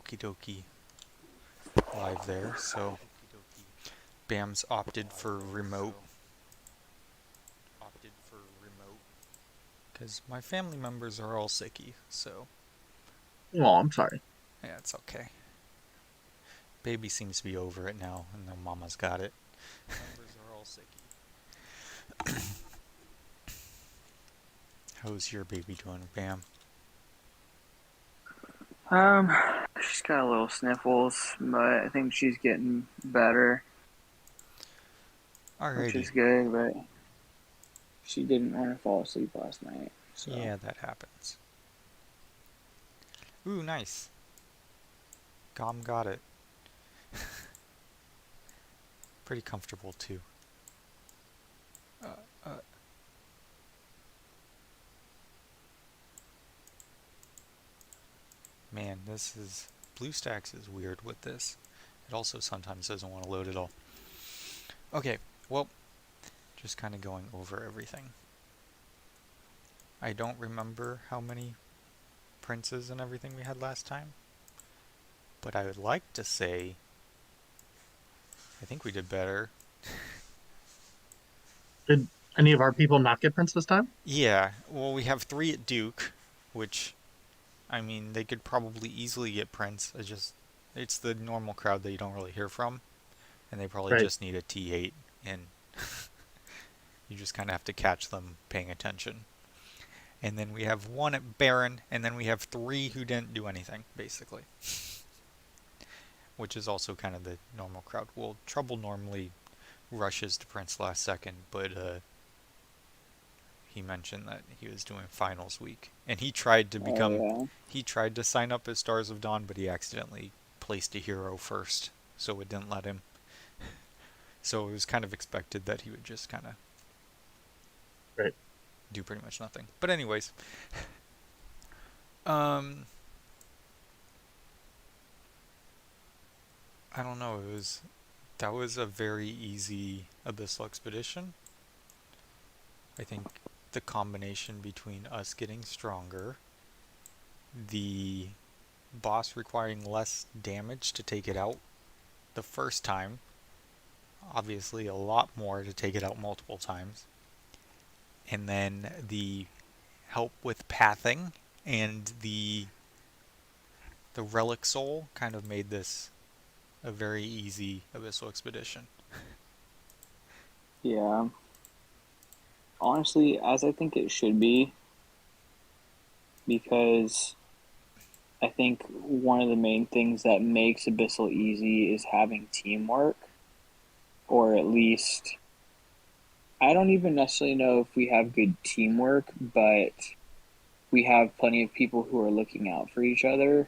okie dokie live there. So Bam's opted for remote because my family members are all sicky. So Oh, I'm sorry. yeah, it's okay. Baby seems to be over it now, and their mama's got it. How's your baby doing, Bam? Um, she's got a little sniffles, but I think she's getting better, which Alrighty. is good. But she didn't want to fall asleep last night, so Yeah, that happens. Ooh, nice. Gom got it. Pretty comfortable too. Uh, uh, Man, this is BlueStacks is weird with this. It also sometimes doesn't want to load at all. Okay, well, just kind of going over everything. I don't remember how many princes and everything we had last time, but I would like to say I think we did better. Did any of our people not get Prince this time? Yeah, well, we have 3 at Duke, which I mean, they could probably easily get Prince. It's the normal crowd that you don't really hear from, and they probably Right. just need a T8, and you just kind of have to catch them paying attention. And then we have 1 at Baron, and then we have 3 who didn't do anything, basically, which is also kind of the normal crowd. Well, Trouble normally rushes to Prince last second, but he mentioned that he was doing finals week, and oh yeah, he tried to sign up as Stars of Dawn, but he accidentally placed a hero first, so it didn't let him. So it was kind of expected that he would just kind of Right. do pretty much nothing. But anyways, um, I don't know. That was a very easy Abyssal expedition. I think the combination between us getting stronger, the boss requiring less damage to take it out the first time, obviously a lot more to take it out multiple times, and then the help with pathing and the relic soul kind of made this a very easy abyssal expedition. yeah. Honestly, as I think it should be, because I think one of the main things that makes Abyssal easy is having teamwork, or at least I don't even necessarily know if we have good teamwork, but we have plenty of people who are looking out for each other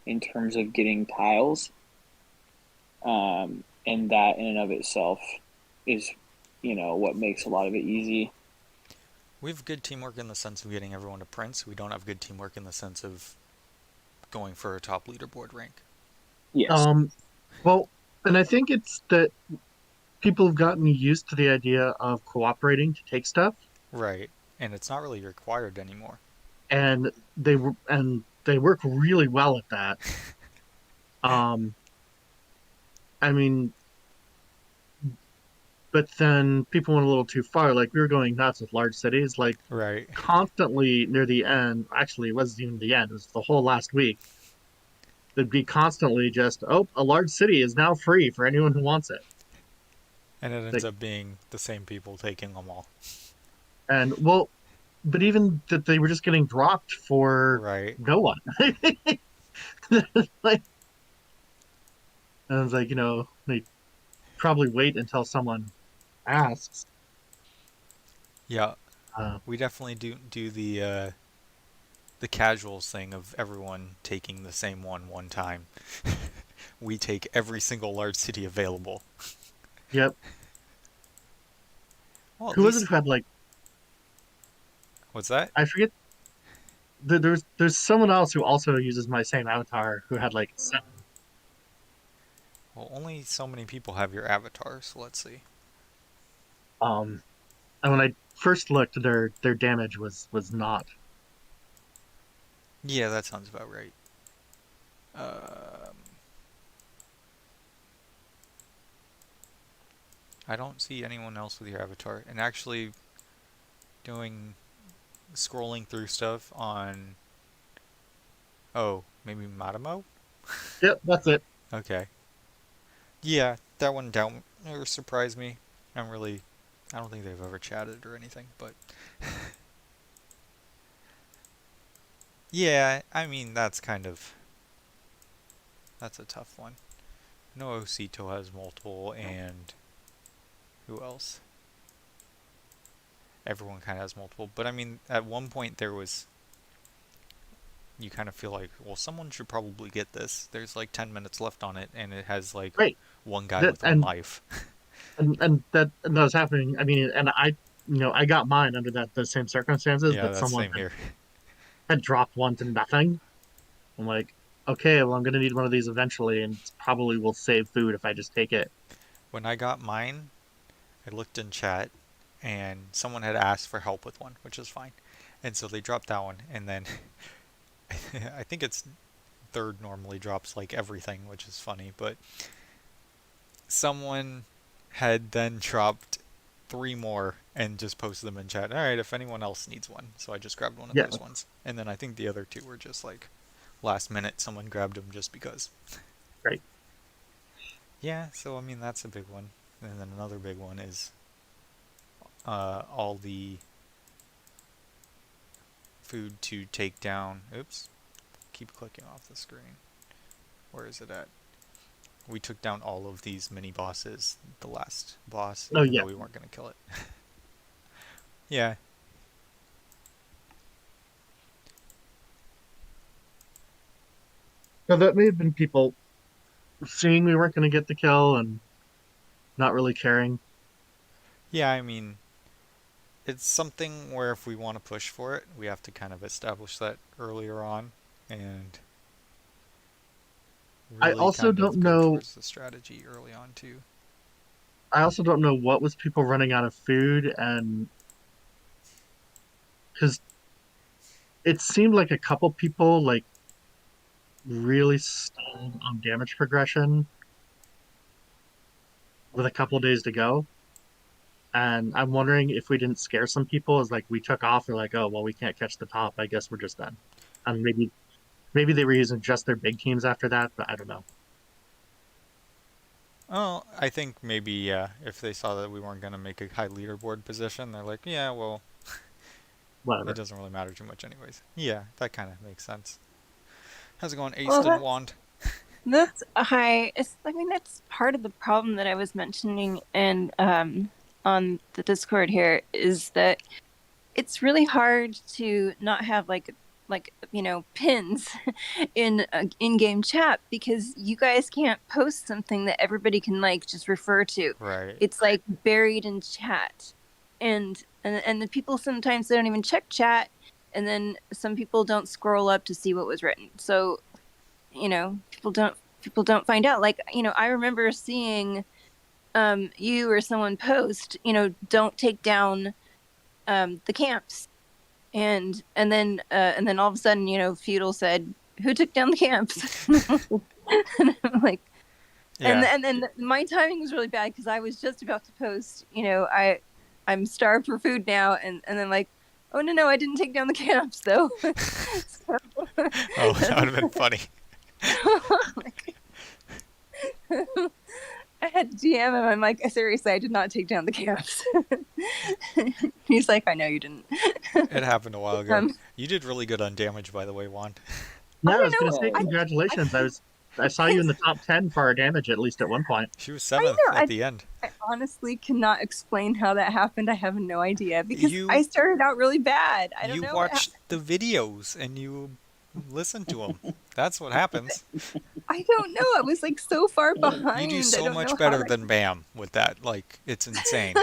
in terms of getting tiles. And that in and of itself is, what makes a lot of it easy. We have good teamwork in the sense of getting everyone to Prince. We don't have good teamwork in the sense of going for a top leaderboard rank. Yes. Um, well, and I think it's that people have gotten used to the idea of cooperating to take stuff, Right. And it's not really required anymore. and they work really well at that. Um, I mean, but then people went a little too far. Like we were going nuts with large cities, like Right. constantly near the end. Actually, it wasn't even the end; it was the whole last week. There'd be constantly just, oh, a large city is now free for anyone who wants it. And it ends Like, up being the same people taking them all. and well, but even that they were just getting dropped for Right. no one. Like, and I was like, they probably wait until someone asks. Yeah. Uh, We definitely do the casuals thing of everyone taking the same one time. We take every single large city available. yep. Well, at Who was it least who had like what's that? I forget. There's someone else who also uses my same avatar who had like seven. Well, only so many people have your avatar, so let's see. And when I first looked, their damage was not. Yeah, that sounds about right. Um, I don't see anyone else with your avatar. And actually, doing scrolling through stuff on. Oh, maybe Matamo? Yep, that's it. Okay. Yeah, that one down or surprised me. I'm really. I don't think they've ever chatted or anything, but yeah, I mean that's kind of that's a tough one. No, Osito has multiple, and who else? Everyone kind of has multiple, but I mean at one point there was you kind of feel like, well, someone should probably get this. There's like 10 minutes left on it, and it has like Right. one guy That with one life. and that was happening. I mean, and I got mine under the same circumstances, Yeah, but that's someone same here. had dropped one to nothing. I'm like, okay, well, I'm gonna need one of these eventually, and probably will save food if I just take it. When I got mine, I looked in chat, and someone had asked for help with one, which is fine. And so they dropped that one, and then I think it's third normally drops like everything, which is funny, but someone had then dropped three more and just posted them in chat. All right, if anyone else needs one. So I just grabbed one of Yeah, those ones. And then I think the other two were just like last minute someone grabbed them just because. right. Yeah, so I mean that's a big one. And then another big one is all the food to take down. Oops, keep clicking off the screen. Where is it at? We took down all of these mini bosses, the last boss, Oh even yeah. though we weren't going to kill it. Yeah. So that may have been people seeing we weren't gonna get the kill and not really caring. Yeah, I mean, it's something where if we want to push for it, we have to kind of establish that earlier on and I really also kind of don't go know. towards the strategy early on too. I also don't know what was people running out of food, and because it seemed like a couple people like really stalled on damage progression with a couple days to go. And I'm wondering if we didn't scare some people as like we took off, they're like, oh well, we can't catch the top. I guess we're just done. And maybe they were using just their big teams after that, but I don't know. Oh, I think maybe, yeah, if they saw that we weren't going to make a high leaderboard position, they're like, yeah, well, it Whatever. doesn't really matter too much anyways. Yeah, that kind of makes sense. How's it going, Well, Easton Wand? that's hi. I mean, that's part of the problem that I was mentioning and on the Discord here is that it's really hard to not have pins in in-game chat because you guys can't post something that everybody can like just refer to. Right. It's like buried in chat. And the people sometimes they don't even check chat, and then some people don't scroll up to see what was written. So people don't find out. Like, I remember seeing you or someone post, don't take down the camps. And then all of a sudden, Feudal said, who took down the camps? And I'm like, Yeah. and then my timing was really bad because I was just about to post, I'm starved for food now, and then like, oh no, I didn't take down the camps though. So, Oh, that would have been funny. like, I had to DM him. I'm like, seriously, I did not take down the camps. He's like, I know you didn't. It happened a while ago. Um, You did really good on damage, by the way, Wand. Yeah, I I don't was gonna know. say congratulations. I saw you in the top 10 for our damage at least at one point. She was I 7th know. at the end. I honestly cannot explain how that happened. I have no idea because You- I started out really bad. I don't You know. watched the videos and you listened to them. That's what happens. I don't know. I was like so far behind. You do I so don't much know better how than Bam with that. Like, it's insane.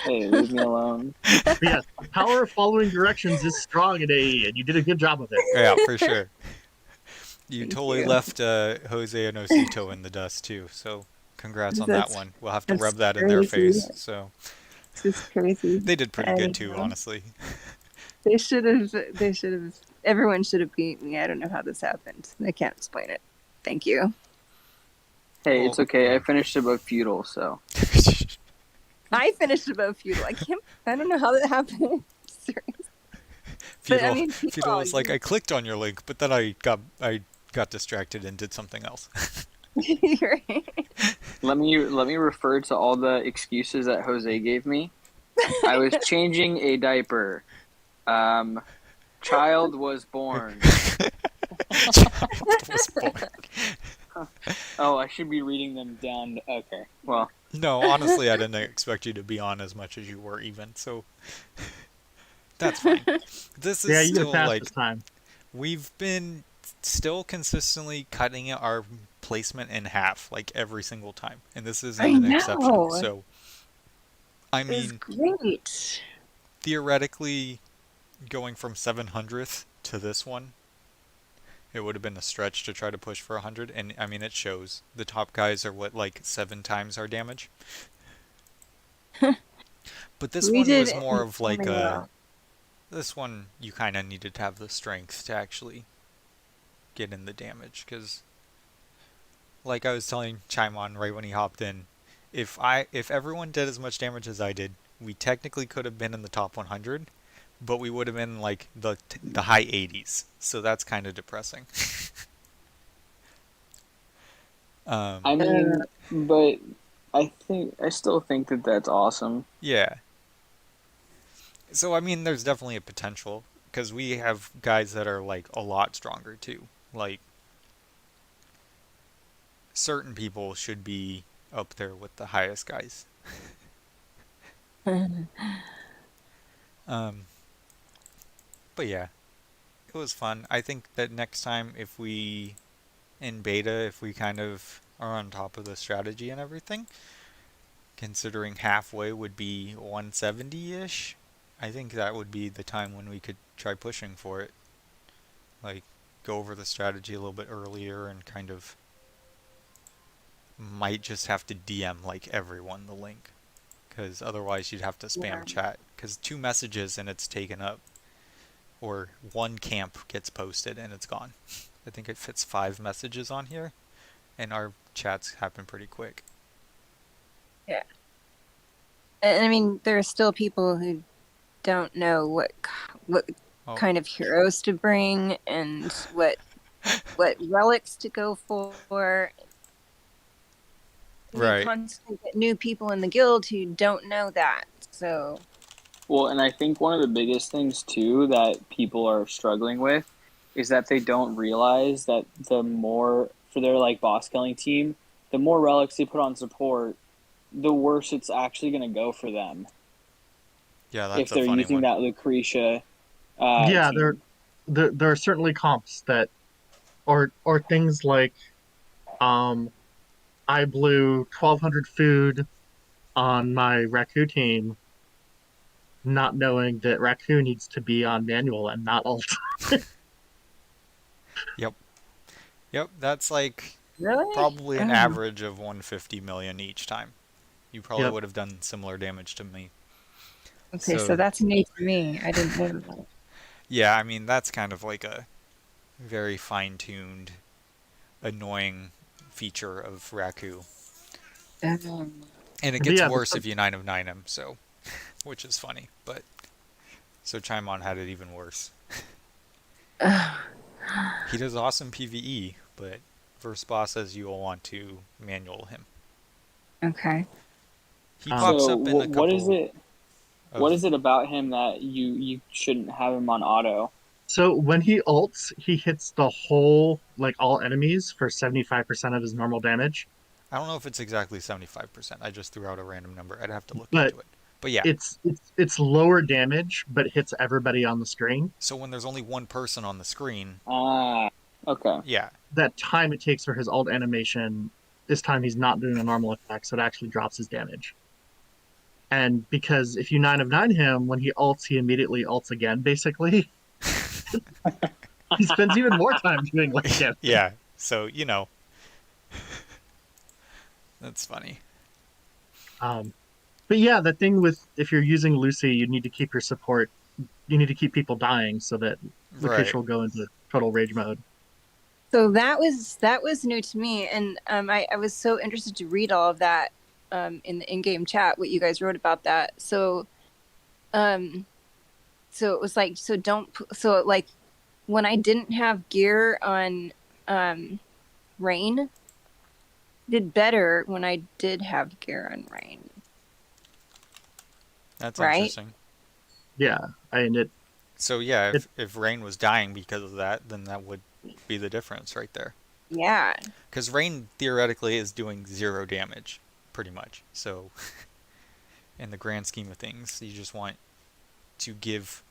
Hey, leave me alone. But yes, the power of following directions is strong in AE, and you did a good job of it. Yeah, for sure. You Thank totally you. left Jose and Osito in the dust, too. So, congrats on that That's- one. We'll have to that's rub that in their crazy. face. So, This is crazy. they did pretty I good, don't too, know. honestly. They should have everyone should have beat me. I don't know how this happened. I can't explain it. Thank you. Hey, Well, it's okay. yeah. I finished above feudal, so I finished above feudal. I don't know how that happened. Seriously. But I Feudal, mean, Feudal people, was like, I clicked on your link, but then I got distracted and did something else. you're right. let me refer to all the excuses that Jose gave me. I was changing a diaper. Um, child was born. Was born. Oh, I should be reading them down. Okay, well, No, honestly, I didn't expect you to be on as much as you were even, so that's fine. This is Yeah, you get still past like this time. we've been still consistently cutting our placement in half like every single time, and this isn't I an exception. know. So, I It's mean, great. theoretically, going from 700th to this one, it would have been a stretch to try to push for 100, and I mean, it shows. The top guys are what, like 7 times our damage? But this We one did was more of like insanely a. well. This one, you kind of needed to have the strength to actually get in the damage, because, like I was telling Chimon right when he hopped in, if everyone did as much damage as I did, we technically could have been in the top 100, but we would have been like the high 80s. So that's kind of depressing. I um, mean, but I still think that that's awesome. yeah. So I mean, there's definitely a potential because we have guys that are like a lot stronger too. Like certain people should be up there with the highest guys. Um, but yeah, it was fun. I think that next time, if we in beta, if we kind of are on top of the strategy and everything, considering halfway would be 170-ish, I think that would be the time when we could try pushing for it. Like, go over the strategy a little bit earlier and kind of might just have to DM like everyone the link. Because otherwise you'd have to Yeah. spam chat. Because 2 messages and it's taken up. Or one camp gets posted and it's gone. I think it fits 5 messages on here. And our chats happen pretty quick. Yeah. And I mean, there are still people who don't know what Oh, kind of heroes to bring and what relics to go for. We right. constantly get new people in the guild who don't know that. So, Well, and I think one of the biggest things too that people are struggling with is that they don't realize that the more for their like boss killing team, the more relics they put on support, the worse it's actually going to go for them Yeah, that's if a they're funny using one. that Lucretia Yeah, team. there are certainly comps that, or things like, um, I blew 1,200 food on my Raku team, not knowing that Raku needs to be on manual and not alt. Yep. Yep, that's like really? probably an Oh, average of 150 million each time. You probably Yep. would have done similar damage to me. okay, so So, that's new to me. I didn't know that. yeah, I mean, that's kind of like a very fine-tuned, annoying feature of Raku. Um, And it But gets yeah, worse if you 9 of 9 him, so, which is funny. But, so Chaimon had it even worse. He does awesome PvE, but versus bosses, you will want to manual him. okay. He um, pops So up in a what is couple it? What of. is it about him that you shouldn't have him on auto? so when he ults, he hits the whole, like all enemies for 75% of his normal damage. I don't know if it's exactly 75%. I just threw out a random number. I'd have to look But into it. But yeah, it's lower damage, but hits everybody on the screen. so when there's only one person on the screen, Ah, okay. yeah, That time it takes for his ult animation, this time he's not doing a normal attack, so it actually drops his damage. And because if you 9 of 9 him, when he ults, he immediately ults again, basically. He spends even more time doing less damage. yeah. So that's funny. Um, but yeah, the thing with if you're using Lucy, you need to keep your support you need to keep people dying so that Lucretia Right. will go into total rage mode. So that was new to me, and I was so interested to read all of that in the in-game chat, what you guys wrote about that. Um, so it was like, so like when I didn't have gear on rain, did better when I did have gear on rain, That's right? interesting. Yeah, I mean So yeah, it if Rain was dying because of that, then that would be the difference right there. Yeah. Because Rain theoretically is doing zero damage, pretty much. So in the grand scheme of things, you just want to give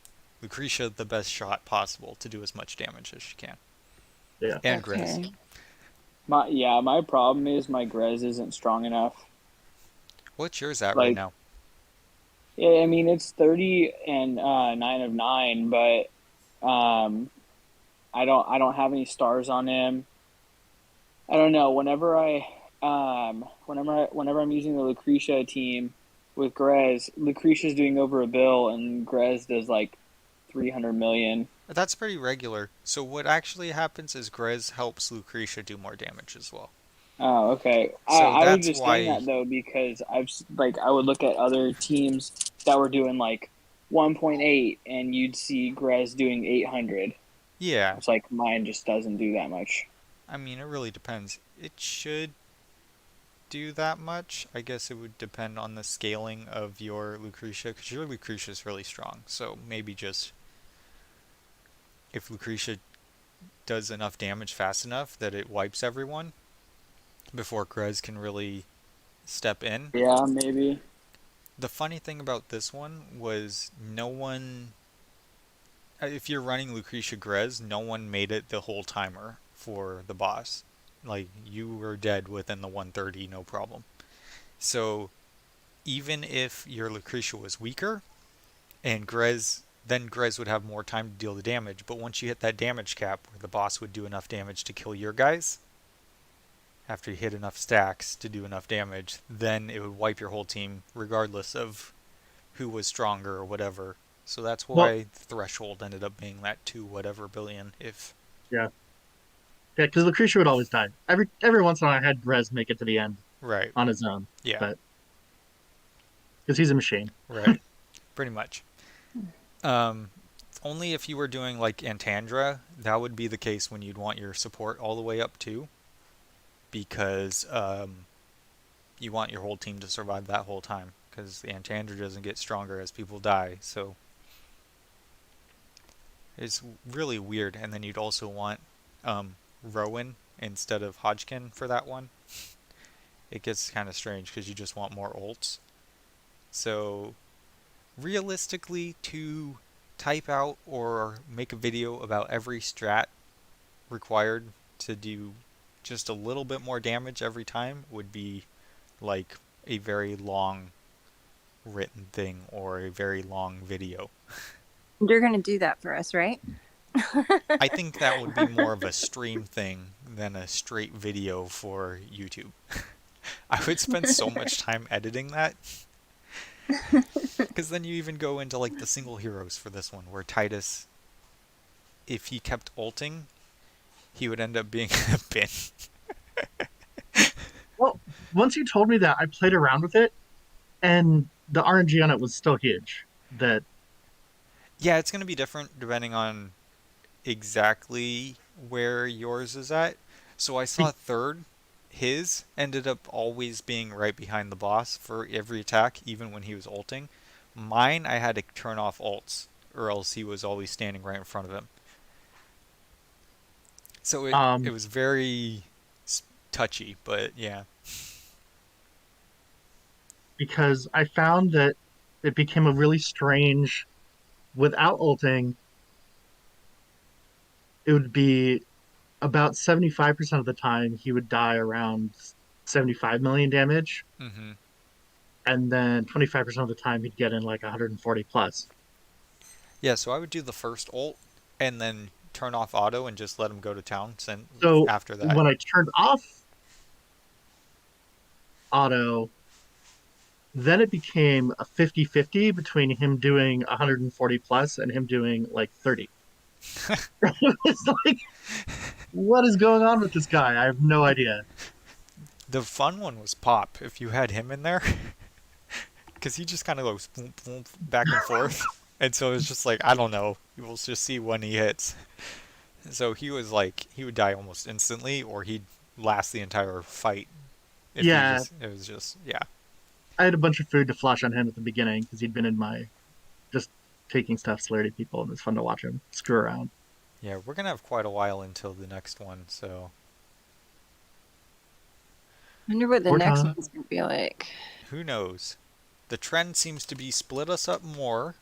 Lucretia the best shot possible to do as much damage as she can. yeah. And Grez. Okay. My problem is my Grez isn't strong enough. What's yours at right Like, now? yeah, I mean it's 30 and 9 of 9, but I don't have any stars on him. I don't know. Whenever I'm using the Lucretia team with Grez, Lucretia's doing over a bill and Grez does like 300 million. That's pretty regular. So what actually happens is Grez helps Lucretia do more damage as well. Oh, okay. So I was that's just saying why, that though because I would look at other teams that were doing like 1.8 and you'd see Grez doing 800. yeah, It's like mine just doesn't do that much. I mean, it really depends. It should do that much. I guess it would depend on the scaling of your Lucretia, because your Lucretia is really strong. So maybe just if Lucretia does enough damage fast enough that it wipes everyone before Grez can really step in. Yeah, maybe. The funny thing about this one was no one, if you're running Lucretia Grez, no one made it the whole timer for the boss. Like, you were dead within the 130, no problem. So, even if your Lucretia was weaker, and Grez, then Grez would have more time to deal the damage, but once you hit that damage cap where the boss would do enough damage to kill your guys, after you hit enough stacks to do enough damage, then it would wipe your whole team regardless of who was stronger or whatever. So that's Well, why the threshold ended up being that 2 whatever billion if yeah, yeah, because Lucretia would always die. Every once in a while, I had Grez make it to the end right. on his own, Yeah, but because he's a machine. right. Pretty much. Um only if you were doing like Antandra, that would be the case when you'd want your support all the way up too, because you want your whole team to survive that whole time because the Antandra doesn't get stronger as people die. So it's really weird. And then you'd also want Rowan instead of Hodgkin for that one. It gets kind of strange because you just want more ults. So realistically, to type out or make a video about every strat required to do just a little bit more damage every time would be like a very long written thing or a very long video. You're gonna do that for us, right? I think that would be more of a stream thing than a straight video for YouTube. I would spend so much time editing that because then you even go into like the single heroes for this one where Titus, if he kept ulting, he would end up being a bin. Well, once you told me that, I played around with it, and the RNG on it was still huge. That Yeah, it's going to be different depending on exactly where yours is at. So I saw third. His ended up always being right behind the boss for every attack, even when he was ulting. Mine, I had to turn off ults, or else he was always standing right in front of him. So it um was very touchy, but yeah. because I found that it became a really strange without ulting, it would be about 75% of the time he would die around 75 million damage, hmm and then 25% of the time he'd get in like 140 plus. Yeah, so I would do the first ult, and then turn off auto and just let him go to town So after that. when I turned off auto, Then it became a 50-50 between him doing 140 plus and him doing like 30. It's like, what is going on with this guy? I have no idea. The fun one was Pop, if you had him in there, because he just kind of goes boom, boom, back and forth. And so it's just like, I don't know. We'll just see when he hits. So he was like, he would die almost instantly, or he'd last the entire fight. If he Yeah, just, it was just, yeah. I had a bunch of food to flush on him at the beginning because he'd been in my just taking stuff slurry people, and it's fun to watch him screw around. Yeah, we're going to have quite a while until the next one, so I wonder what the next Cortana. one's gonna be like. who knows? The trend seems to be split us up more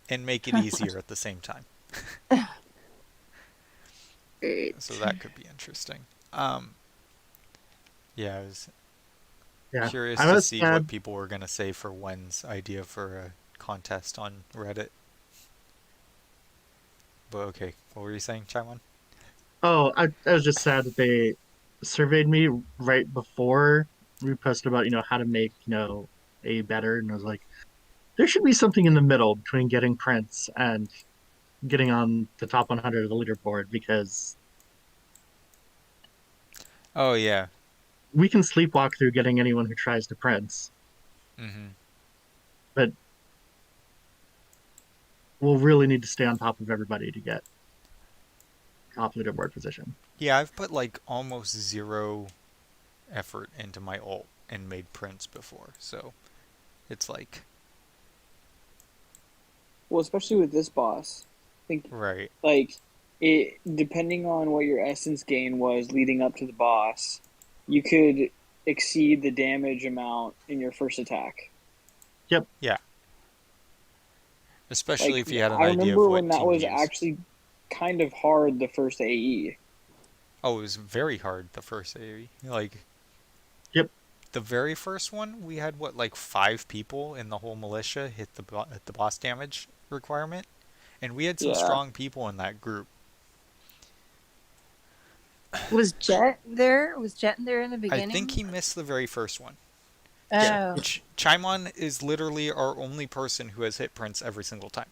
and make it easier at the same time. So Great. that could be interesting. Um, yeah, I was Yeah, curious I to was see what sad. people were going to say for Wen's idea for a contest on Reddit. But okay, what were you saying, Chaiwan? Oh, I was just sad that they surveyed me right before we posted about how to make a better, and I was like, there should be something in the middle between getting Prince and getting on the top 100 of the leaderboard because Oh yeah. we can sleepwalk through getting anyone who tries to Prince, Mhm. but we'll really need to stay on top of everybody to get top leaderboard position. Yeah, I've put like almost zero effort into my ult and made prints before, so it's like Well, especially with this boss, I think right. like it depending on what your essence gain was leading up to the boss, you could exceed the damage amount in your first attack. Yep. Yeah, especially Like if you had an I idea of remember when what that team to was use. actually kind of hard the first AE. Oh, it was very hard the first AoE. Like Yep. the very first one, we had what like 5 people in the whole militia hit the boss damage requirement, and we had some Yeah. strong people in that group. Was Jet there? Was Jet there in the I think beginning? he missed the very first one. Yeah. Oh, Chaimon is literally our only person who has hit Prince every single time.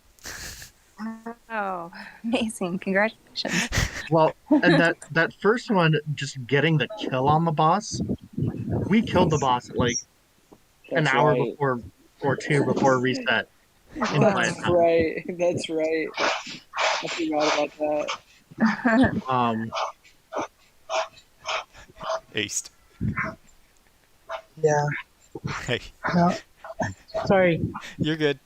oh, amazing! Congratulations. Well, and that first one, just getting the kill on the boss, we killed the boss at like an That's hour right. before or two before reset in quiet That's Wow. time. right. That's right. I forgot about that. Um, Aced. Yeah. Hey, No, sorry. you're good.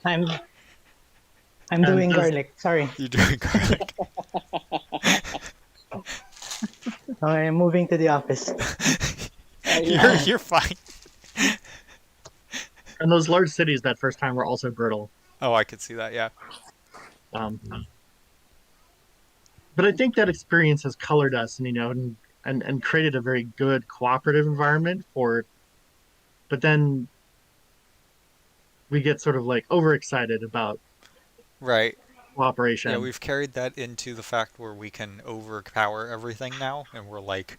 I'm I'm and doing garlic. Sorry. You're doing garlic. I'm moving to the office. You're fine. and those large cities that first time were also brutal. Oh, I could see that. Yeah. Um, but I think that experience has colored us, and created a very good cooperative environment for. But then we get sort of like overexcited about Right. Yeah, cooperation. we've carried that into the fact where we can overpower everything now, and we're like,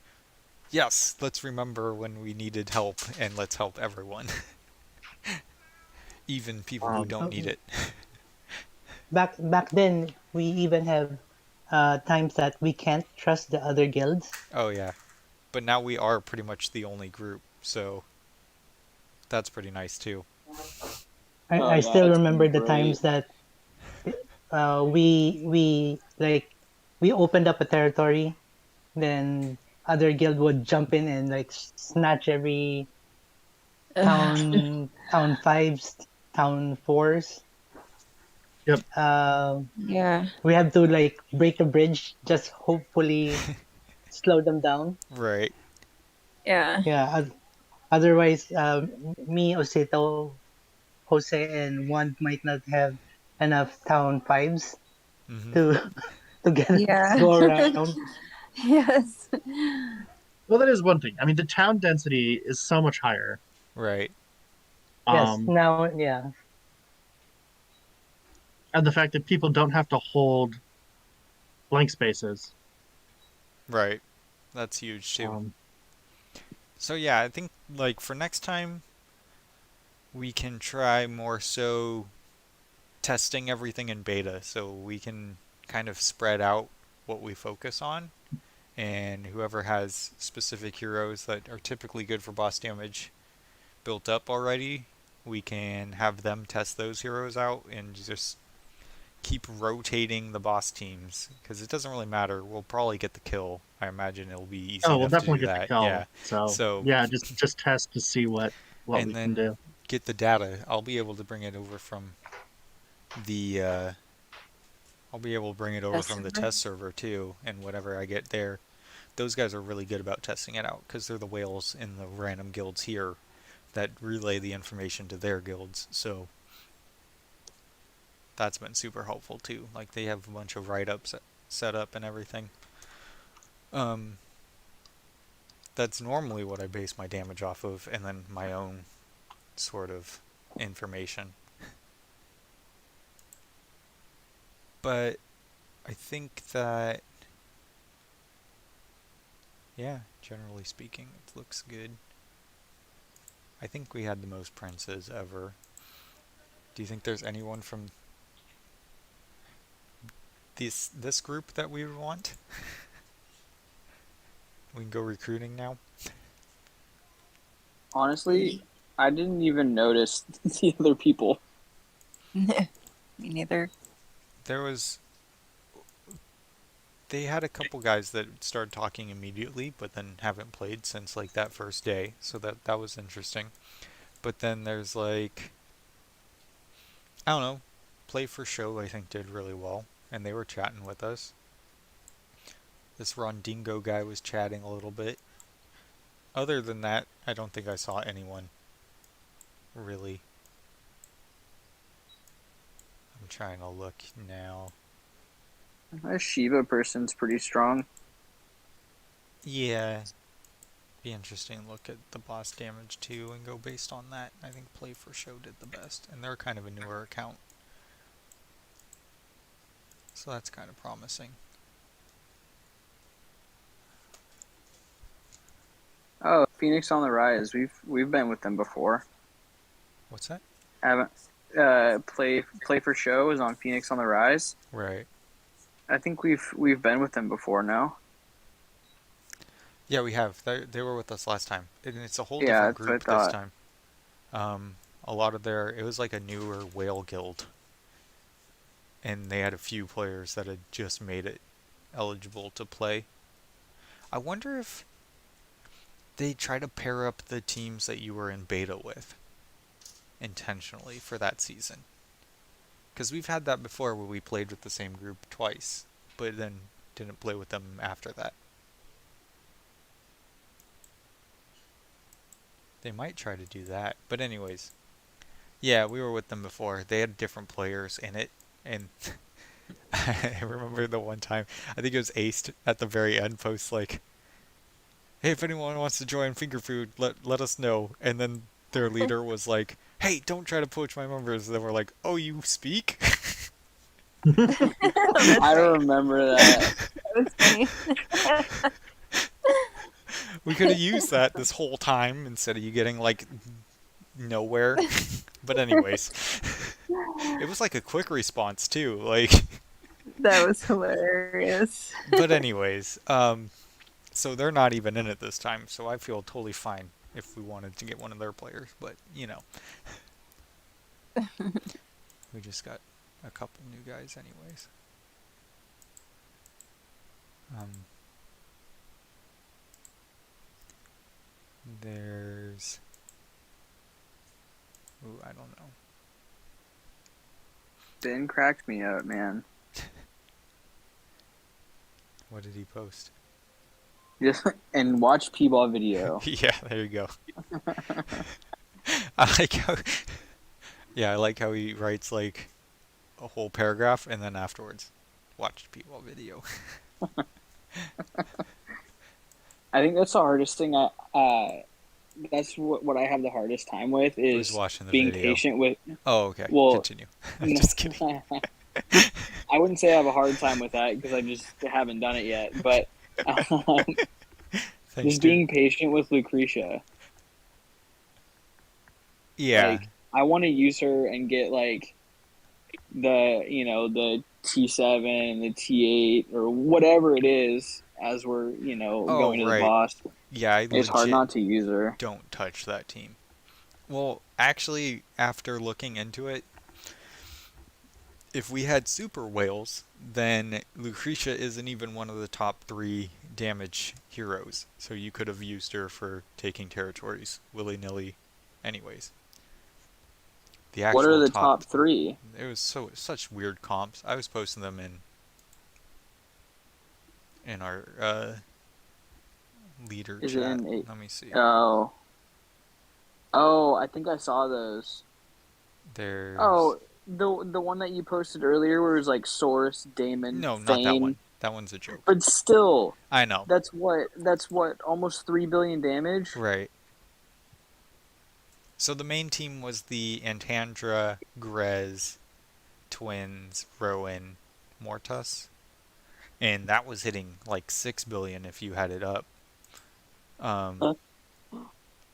yes, let's remember when we needed help, and let's help everyone, even people who Um, don't Oh, need it. back then, we even have times that we can't trust the other guilds. Oh yeah, but now we are pretty much the only group, so that's pretty nice too. Oh I yeah, still it's been remember the great. times that we like we opened up a territory, then other guild would jump in and like snatch every town fives, town fours. yep. Yeah. We have to like break a bridge, just hopefully slow them down. Right. Yeah. Yeah. Otherwise, me, Osito, Jose, and one might not have enough town fives Hmm. to to get Yeah. go around. Yes. Well, that is one thing. I mean, the town density is so much higher. Right. Yes. Um, Now, yeah. and the fact that people don't have to hold blank spaces. Right. That's huge too. Um, So yeah, I think like for next time we can try more so testing everything in beta so we can kind of spread out what we focus on, and whoever has specific heroes that are typically good for boss damage built up already, we can have them test those heroes out and just keep rotating the boss teams because it doesn't really matter. We'll probably get the kill. I imagine it'll be easy Oh, we'll enough to definitely do get the that. Yeah. kill. So So, yeah, just test to see what and we can then do. get the data. I'll be able to bring it over from the I'll be able to bring it over Test from the server. test server too, and whatever I get there. Those guys are really good about testing it out because they're the whales in the random guilds here that relay the information to their guilds. So that's been super helpful too. Like they have a bunch of write-ups set up and everything. Um, that's normally what I base my damage off of, and then my own sort of information. But I think that, yeah, generally speaking, it looks good. I think we had the most princes ever. Do you think there's anyone from this group that we would want? We can go recruiting now. Honestly, I didn't even notice the other people. Me neither. There was they had a couple guys that started talking immediately, but then haven't played since like that first day, so that was interesting. But then there's like I don't know, Play for Show I think did really well, and they were chatting with us. This Rondingo guy was chatting a little bit. Other than that, I don't think I saw anyone really. I'm trying to look now. That Shiva person's pretty strong. Yeah, be interesting to look at the boss damage too and go based on that. I think Play for Show did the best, and they're kind of a newer account, so that's kind of promising. Oh, Phoenix on the Rise. We've been with them before. What's that? Haven't play for show is on Phoenix on the Rise. Right. I think we've been with them before. No. Yeah, we have. They were with us last time, and it's a whole Yeah, different that's what I group this thought. time. A lot of it was like a newer whale guild, and they had a few players that had just made it eligible to play. I wonder if they try to pair up the teams that you were in beta with intentionally for that season. Because we've had that before where we played with the same group twice, but then didn't play with them after that. They might try to do that. But anyways, yeah, we were with them before. They had different players in it, and I remember the one time, I think it was Aced at the very end post like, hey, if anyone wants to join Finger Food, let us know. And then their leader was like, hey, don't try to poach my members. And then we're like, oh, you speak? That's I right. remember that. That was funny. We could have used that this whole time instead of you getting like nowhere. But anyways, it was like a quick response too. Like, That was hilarious. but anyways, so they're not even in it this time. So I feel totally fine if we wanted to get one of their players. But you know, we just got a couple new guys anyways. There's, ooh, I don't know. Ben cracked me out, man. What did he post? Just and watch P-ball video. Yeah, there you go. I like how, yeah, I like how he writes like a whole paragraph and then afterwards, watch people video. I think that's the hardest thing. That's what I have the hardest time with Who's is watching the being video? patient with. Oh, okay. Well, Continue. Just kidding. I wouldn't say I have a hard time with that because I just haven't done it yet. But Thanks, Just dude. being patient with Lucretia. Yeah. Like, I want to use her and get like the T7, the T8, or whatever it is as we're Oh, going to the right. boss. Yeah, I It's hard legit not to use her. don't touch that team. Well, actually, after looking into it, if we had super whales, then Lucretia isn't even one of the top 3 damage heroes. So you could have used her for taking territories willy-nilly anyways. The What are actual the top, top three? it was such weird comps. I was posting them in our leader Is it chat. in eight? Let me see. Oh, oh, I think I saw those. There's Oh, the one that you posted earlier, where it was like Source, Damon, no, not that Fane, one. That one's a joke. but still, I know. that's what almost 3 billion damage. Right. So the main team was the Antandra, Grez, Twins, Rowan, Mortus, and that was hitting like 6 billion if you had it up. Um, Huh?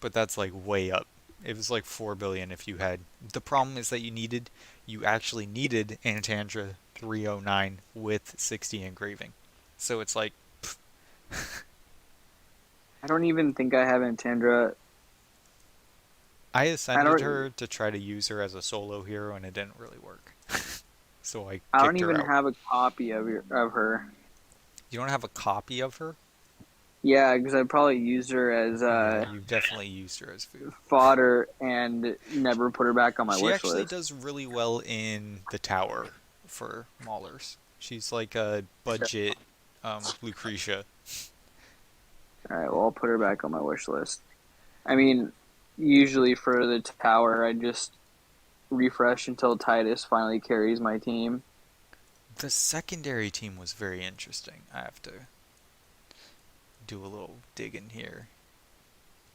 but that's like way up. It was like 4 billion if you had. The problem is that you actually needed Antandra 309 with 60 engraving. So it's like, I don't even think I have Antandra. I I ascended don't. her to try to use her as a solo hero, and it didn't really work. So I I don't kicked her even out. have a copy of her. You don't have a copy of her? Yeah, because I probably used her as Yeah, you've definitely used her as food. fodder and never put her back on my She wish actually list. does really well in the tower for Maulers. She's like a budget Lucretia. All right, well, I'll put her back on my wish list. I mean, usually for the tower, I just refresh until Titus finally carries my team. The secondary team was very interesting. I have to do a little digging here.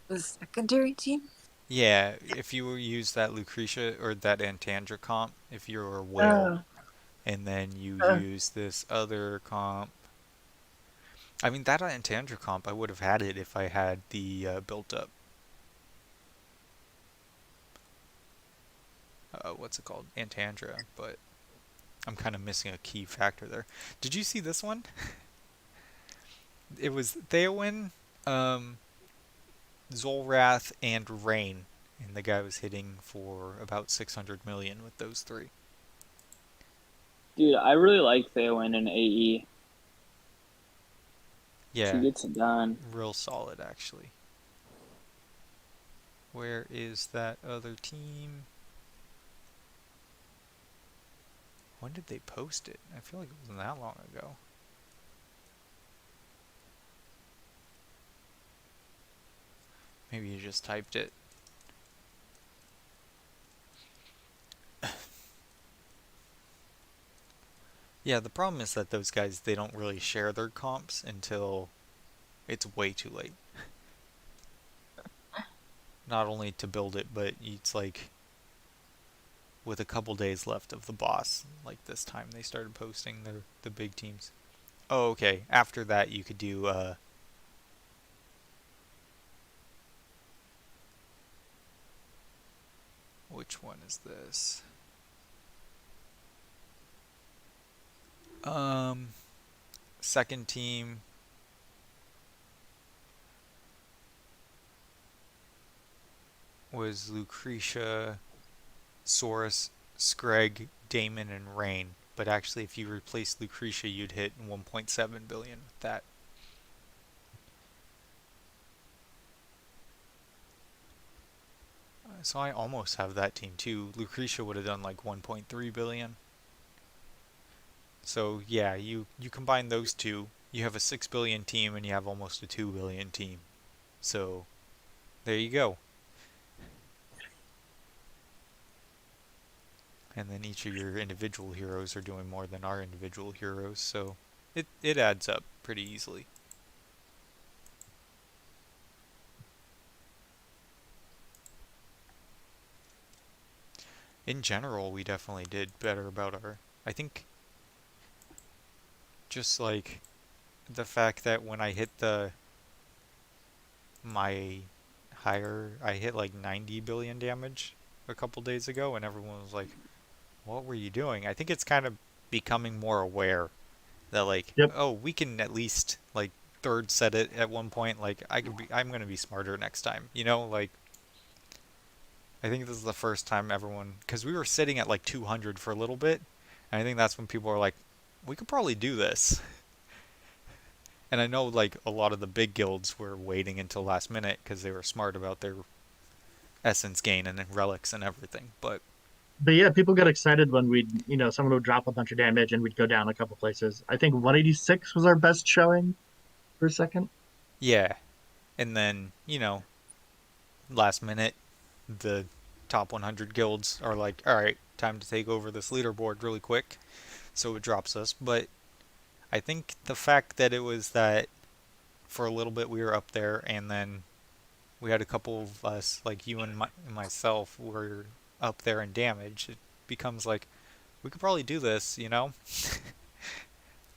The secondary team? Yeah, if you use that Lucretia or that Antandra comp, if you're a whale, Oh, and then you uh, use this other comp. I mean, that Antandra comp, I would have had it if I had the built up. What's it called? Antandra, but I'm kind of missing a key factor there. Did you see this one? It was Theowen, um, Zolrath, and Rain, and the guy was hitting for about 600 million with those 3. Dude, I really like Theowen in AE. She Yeah, gets it done. real solid actually. Where is that other team? When did they post it? I feel like it wasn't that long ago. Maybe you just typed it. Yeah, the problem is that those guys, they don't really share their comps until it's way too late. Not only to build it, but it's like with a couple days left of the boss, like this time they started posting the big teams. Oh, okay. After that, you could do which one is this? Um, second team. Was Lucretia, Saurus, Screg, Damon, and Rain. But actually, if you replace Lucretia, you'd hit 1.7 billion with that. So I almost have that team too. Lucretia would have done like 1.3 billion. So yeah, you combine those two, you have a 6 billion team and you have almost a 2 billion team. So there you go. And then each of your individual heroes are doing more than our individual heroes, so it adds up pretty easily. In general, we definitely did better about our... I think just like the fact that when I hit the my I hit like 90 billion damage a couple days ago, and everyone was like, "What were you doing?" I think it's kind of becoming more aware that like, Yep. oh, we can at least like third set it at one point. Like I'm gonna be smarter next time. Like I think this is the first time everyone, because we were sitting at like 200 for a little bit, and I think that's when people are like, we could probably do this. And I know like a lot of the big guilds were waiting until last minute because they were smart about their essence gain and relics and everything. But But yeah, people got excited when someone would drop a bunch of damage and we'd go down a couple places. I think 186 was our best showing per second. yeah, and then last minute, the top 100 guilds are like, all right, time to take over this leaderboard really quick, so it drops us. But I think the fact that it was that for a little bit we were up there, and then we had a couple of us, like you and myself, were up there in damage. It becomes like we could probably do this.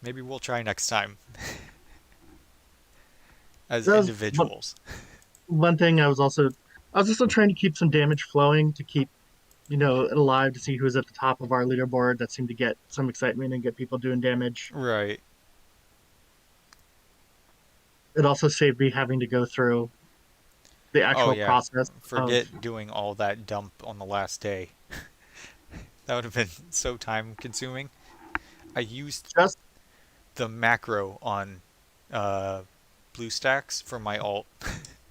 Maybe we'll try next time as That was individuals. one thing. I was also trying to keep some damage flowing to keep it alive, to see who was at the top of our leaderboard. That seemed to get some excitement and get people doing damage. Right. It also saved me having to go through the Oh actual yeah. process of Forget doing all that dump on the last day. That would have been so time consuming. I used just the macro on uh, BlueStacks for my alt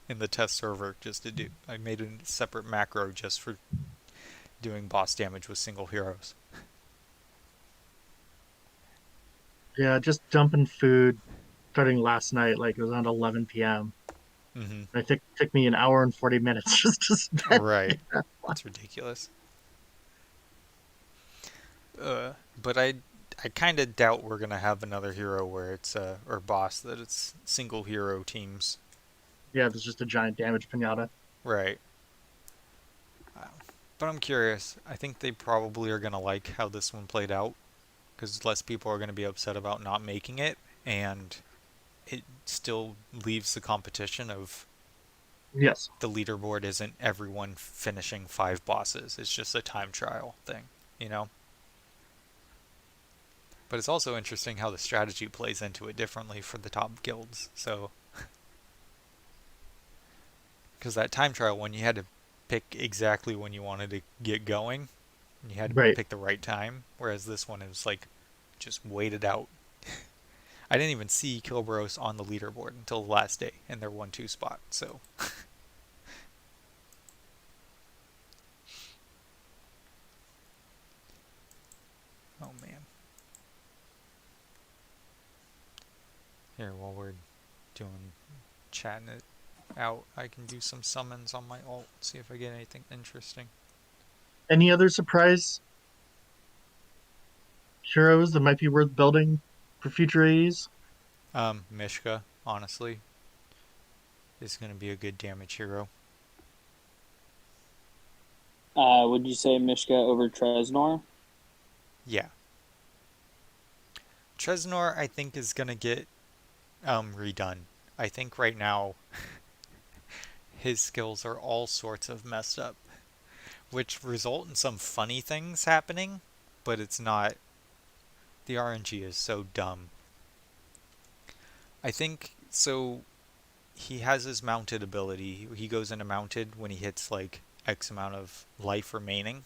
in the test server just to do. I made a separate macro just for doing boss damage with single heroes. yeah, just dumping food starting last night. Like it was around 11 p.m. Mm-hmm. I think it took me an hour and 40 minutes just to spend. Right. It's ridiculous. But I kind of doubt we're gonna have another hero where it's or boss that it's single hero teams. Yeah, there's just a giant damage pinata. Right. Uh, But I'm curious. I think they probably are gonna like how this one played out because less people are gonna be upset about not making it, and it still leaves the competition of Yes. the leaderboard isn't everyone finishing 5 bosses. It's just a time trial thing. But it's also interesting how the strategy plays into it differently for the top guilds. So, because that time trial one, you had to pick exactly when you wanted to get going, and you had to Right. pick the right time. Whereas this one, it was like just wait it out. I didn't even see Kilbros on the leaderboard until the last day in their 1-2 spot. So, oh man. Here, while we're doing chatting it out, I can do some summons on my alt, see if I get anything interesting. Any other surprise heroes that might be worth building for future AEs? Mishka, honestly, is going to be a good damage hero. Would you say Mishka over Tresnor? Yeah. Tresnor, I think, is going to get redone. I think right now his skills are all sorts of messed up, which result in some funny things happening, but it's not. The RNG is so dumb. I think so. He has his mounted ability. He goes into mounted when he hits like X amount of life remaining,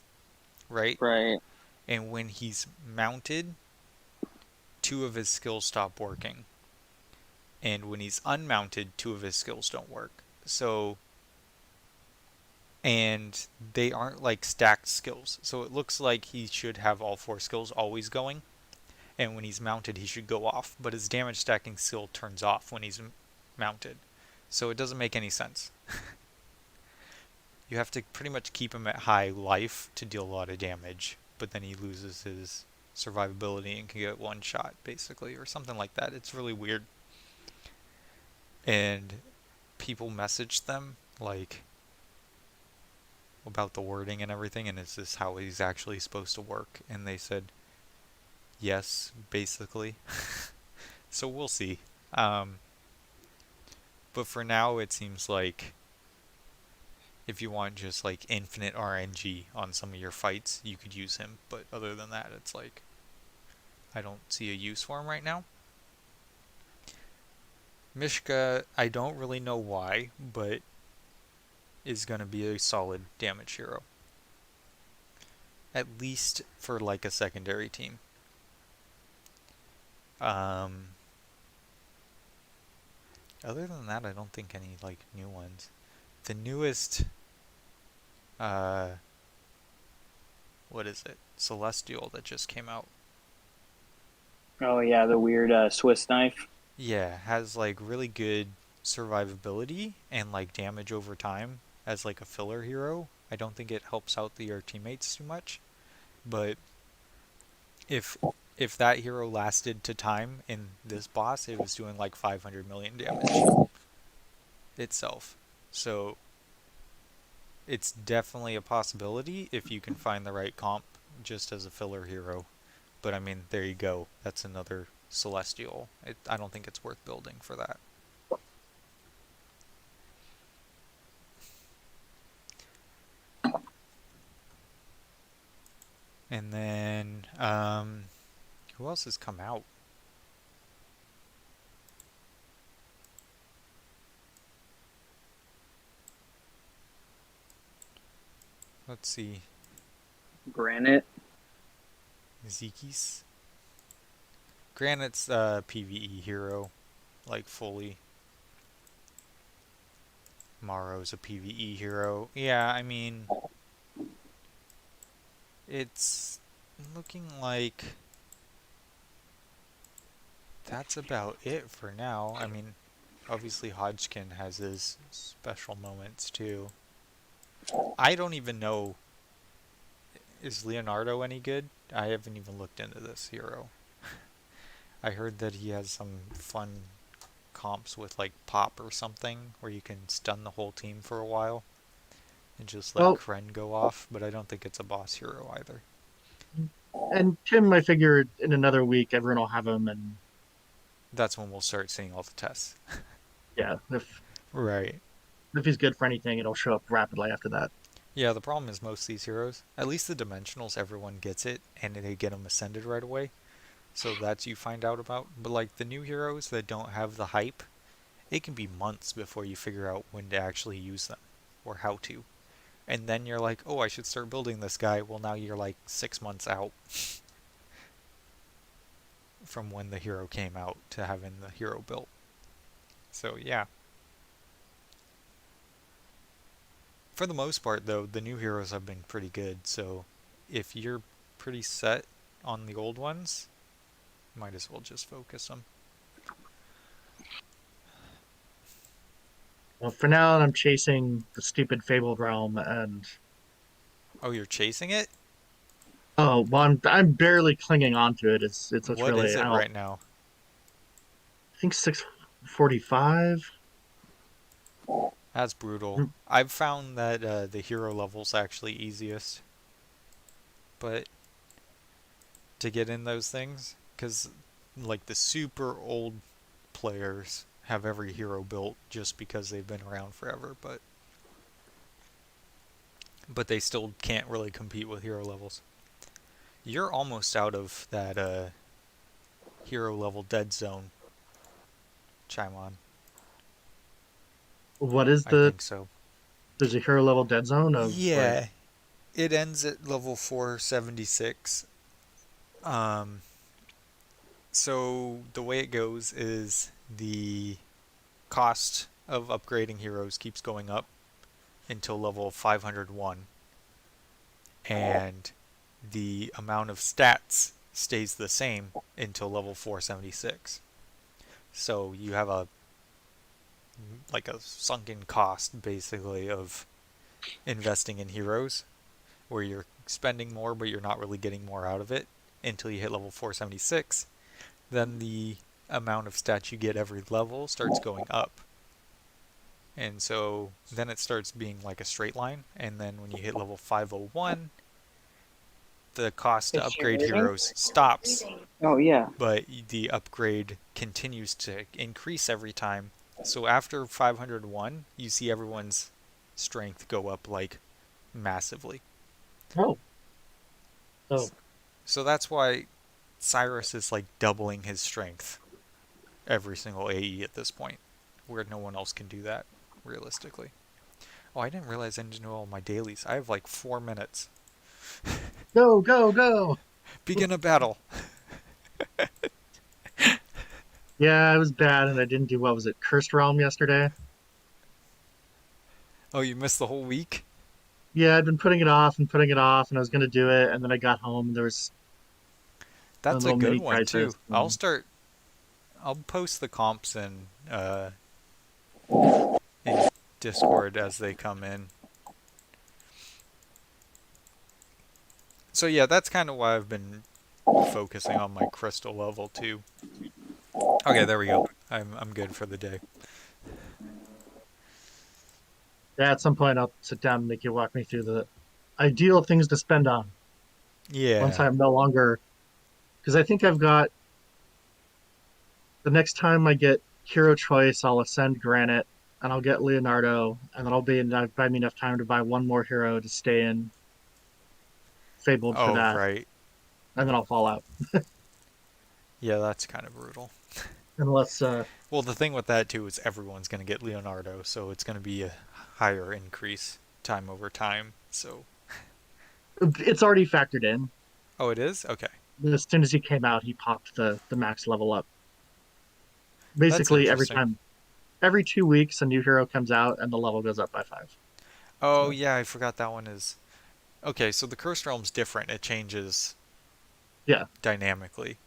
right? Right. And when he's mounted, 2 of his skills stop working. And when he's unmounted, 2 of his skills don't work. So, and they aren't like stacked skills. So it looks like he should have all 4 skills always going. And when he's mounted, he should go off. But his damage stacking skill turns off when he's mounted. So it doesn't make any sense. You have to pretty much keep him at high life to deal a lot of damage. But then he loses his survivability and can get one shot, basically, or something like that. It's really weird. And people messaged them, like, about the wording and everything, and is this how he's actually supposed to work? And they said, yes, basically. So we'll see. But for now, it seems like if you want just like infinite RNG on some of your fights, you could use him. But other than that, it's like I don't see a use for him right now. Mishka, I don't really know why, but is going to be a solid damage hero. At least for like a secondary team. Um, Other than that, I don't think any like new ones. The newest, uh, what is it? Celestial that just came out. Oh yeah, the weird Swiss knife. Yeah, has like really good survivability and like damage over time as like a filler hero. I don't think it helps out your teammates too much, but if if that hero lasted to time in this boss, it was doing like 500 million damage itself. So it's definitely a possibility if you can find the right comp just as a filler hero. But I mean, there you go. That's another Celestial. I don't think it's worth building for that. And then, who else has come out? Let's see. Granite. Zekis. Granite's a PvE hero, like fully. Maro's a PvE hero. Yeah, I mean, it's looking like that's about it for now. I mean, obviously Hodgkin has his special moments too. I don't even know, is Leonardo any good? I haven't even looked into this hero. I heard that he has some fun comps with like pop or something where you can stun the whole team for a while and just let Well, Kren go off, but I don't think it's a boss hero either. and Tim, I figure in another week everyone will have him, and That's when we'll start seeing all the tests. yeah, Right. if he's good for anything, it'll show up rapidly after that. Yeah, the problem is most of these heroes, at least the dimensionals, everyone gets it and they get them ascended right away. So that's you find out about. But like the new heroes that don't have the hype, it can be months before you figure out when to actually use them or how to. And then you're like, oh, I should start building this guy. Well, now you're like 6 months out from when the hero came out to having the hero built. So yeah. For the most part, though, the new heroes have been pretty good. So if you're pretty set on the old ones, might as well just focus them. Well, for now, I'm chasing the stupid Fabled Realm, and Oh, you're chasing it? oh, well, I'm barely clinging onto it. It's what's What really is I it don't right now? I think 645. That's brutal. I've found that the hero level's actually easiest, but to get in those things, because like the super old players have every hero built just because they've been around forever, but they still can't really compete with hero levels. You're almost out of that hero level dead zone, Chaimon. What is I think so. there's a hero level dead zone of like Yeah, it ends at level 476. Um, so the way it goes is the cost of upgrading heroes keeps going up until level 501, and the amount of stats stays the same until level 476. So you have a like a sunken cost basically of investing in heroes where you're spending more but you're not really getting more out of it until you hit level 476. Then the amount of stats you get every level starts going up. And so then it starts being like a straight line. And then when you hit level 501, the cost to Is she upgrade moving? heroes stops, Oh yeah. but the upgrade continues to increase every time So after 501, you see everyone's strength go up like massively. Oh, so So that's why Cyrus is like doubling his strength every single AE at this point, where no one else can do that realistically. Oh, I didn't realize I didn't know all my dailies. I have like 4 minutes. go, go, go. Begin a battle. Yeah, it was bad, and I didn't do what was it, Cursed Realm yesterday. Oh, you missed the whole week? Yeah, I'd been putting it off and putting it off, and I was going to do it, and then I got home, and there was a That's a little good mini one crisis. too. I'll post the comps in Discord as they come in. So yeah, that's kind of why I've been focusing on my crystal level too. Okay, there we go. I'm good for the day. Yeah, at some point I'll sit down and make you walk me through the ideal things to spend on once Yeah. I'm no longer, because I think I've got the next time I get hero choice, I'll ascend Granite and I'll get Leonardo, and then I'll be enough, buy me enough time to buy one more hero to stay in Fabled for Oh, that, right. and then I'll fall out. Yeah, that's kind of brutal. Unless Well, the thing with that too is everyone's going to get Leonardo, so it's going to be a higher increase time over time. So, it's already factored in. oh, it is? Okay. As soon as he came out, he popped the max level up. That's Basically, interesting. every 2 weeks, a new hero comes out, and the level goes up by 5. Oh, So yeah, I forgot that one is. Okay, so the Cursed Realm's different. It changes yeah, dynamically.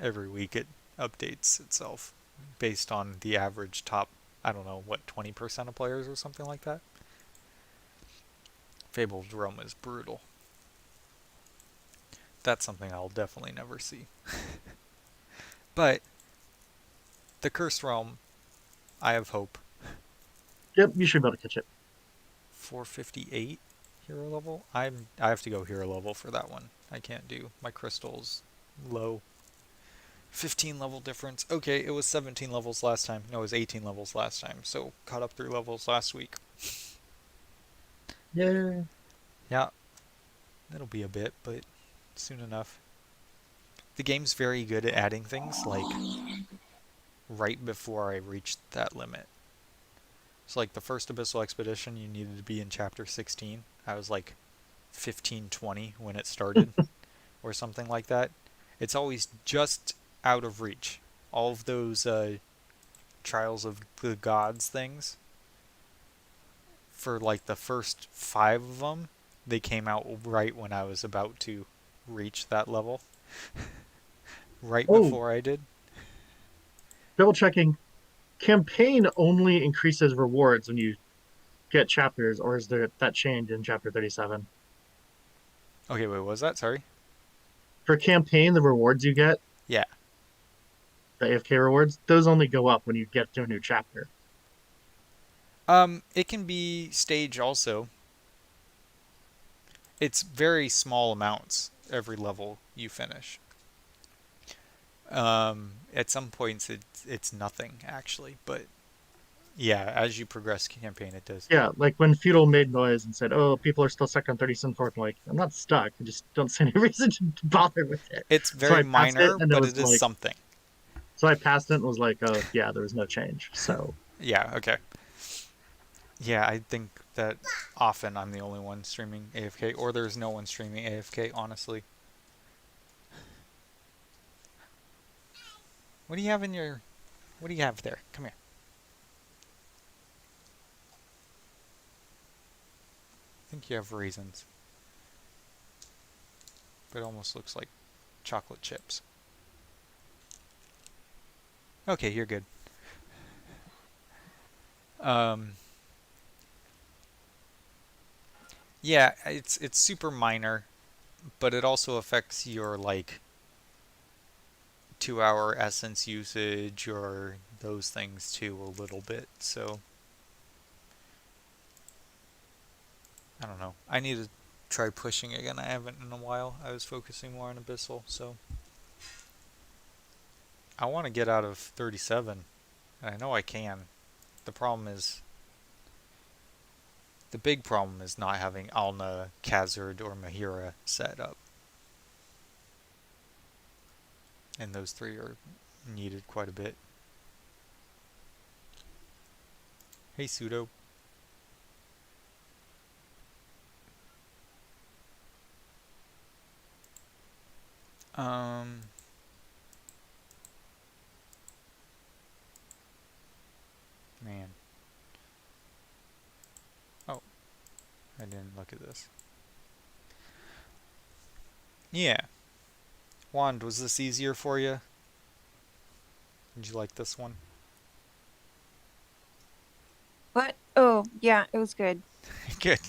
Every week it updates itself based on the average top, I don't know, what, 20% of players or something like that? Fabled Realm is brutal. That's something I'll definitely never see. But the Cursed Realm, I have hope. yep, you should be able to catch it. 458 hero level? I have to go hero level for that one. I can't do my crystals low. 15 level difference. Okay, it was 17 levels last time. No, it was 18 levels last time. So caught up 3 levels last week. Yeah. Yeah, it'll be a bit, but soon enough. The game's very good at adding things like right before I reached that limit. So like the first Abyssal Expedition, you needed to be in chapter 16. I was like 15-20 when it started or something like that. It's always just out of reach. All of those Trials of the Gods things, for like the first 5 of them, they came out right when I was about to reach that level. Right Oh, before I did. double checking. Campaign only increases rewards when you get chapters, or is there that change in chapter 37? Okay, wait, what was that? Sorry. For campaign, the rewards you get, Yeah. the AFK rewards, those only go up when you get to a new chapter. It can be stage also. It's very small amounts every level you finish. At some points it's nothing actually, but yeah, as you progress campaign, it does. Yeah, like when Feudal made noise and said, "Oh, people are still stuck on 37th." I'm like, I'm not stuck. I just don't see any reason to bother with it. It's So very I passed it, minor, and it but was it is like, something. so I passed it and was like, "Oh, yeah, there was no change." So Yeah. Okay. Yeah, I think that often I'm the only one streaming AFK, or there's no one streaming AFK. Honestly, what do you have in your? What do you have there? Come here. I think you have raisins, but it almost looks like chocolate chips. Okay, you're good. Um, yeah, it's super minor, but it also affects your like 2 hour essence usage or those things too a little bit. So I don't know. I need to try pushing again. I haven't in a while. I was focusing more on Abyssal, so I want to get out of 37, and I know I can. The problem is, the big problem is not having Alna, Khazard, or Mahira set up. And those three are needed quite a bit. Hey, Pseudo. Um, man. Oh, I didn't look at this. Yeah. Wand, was this easier for you? Did you like this one? What? Oh, yeah, it was good. Good.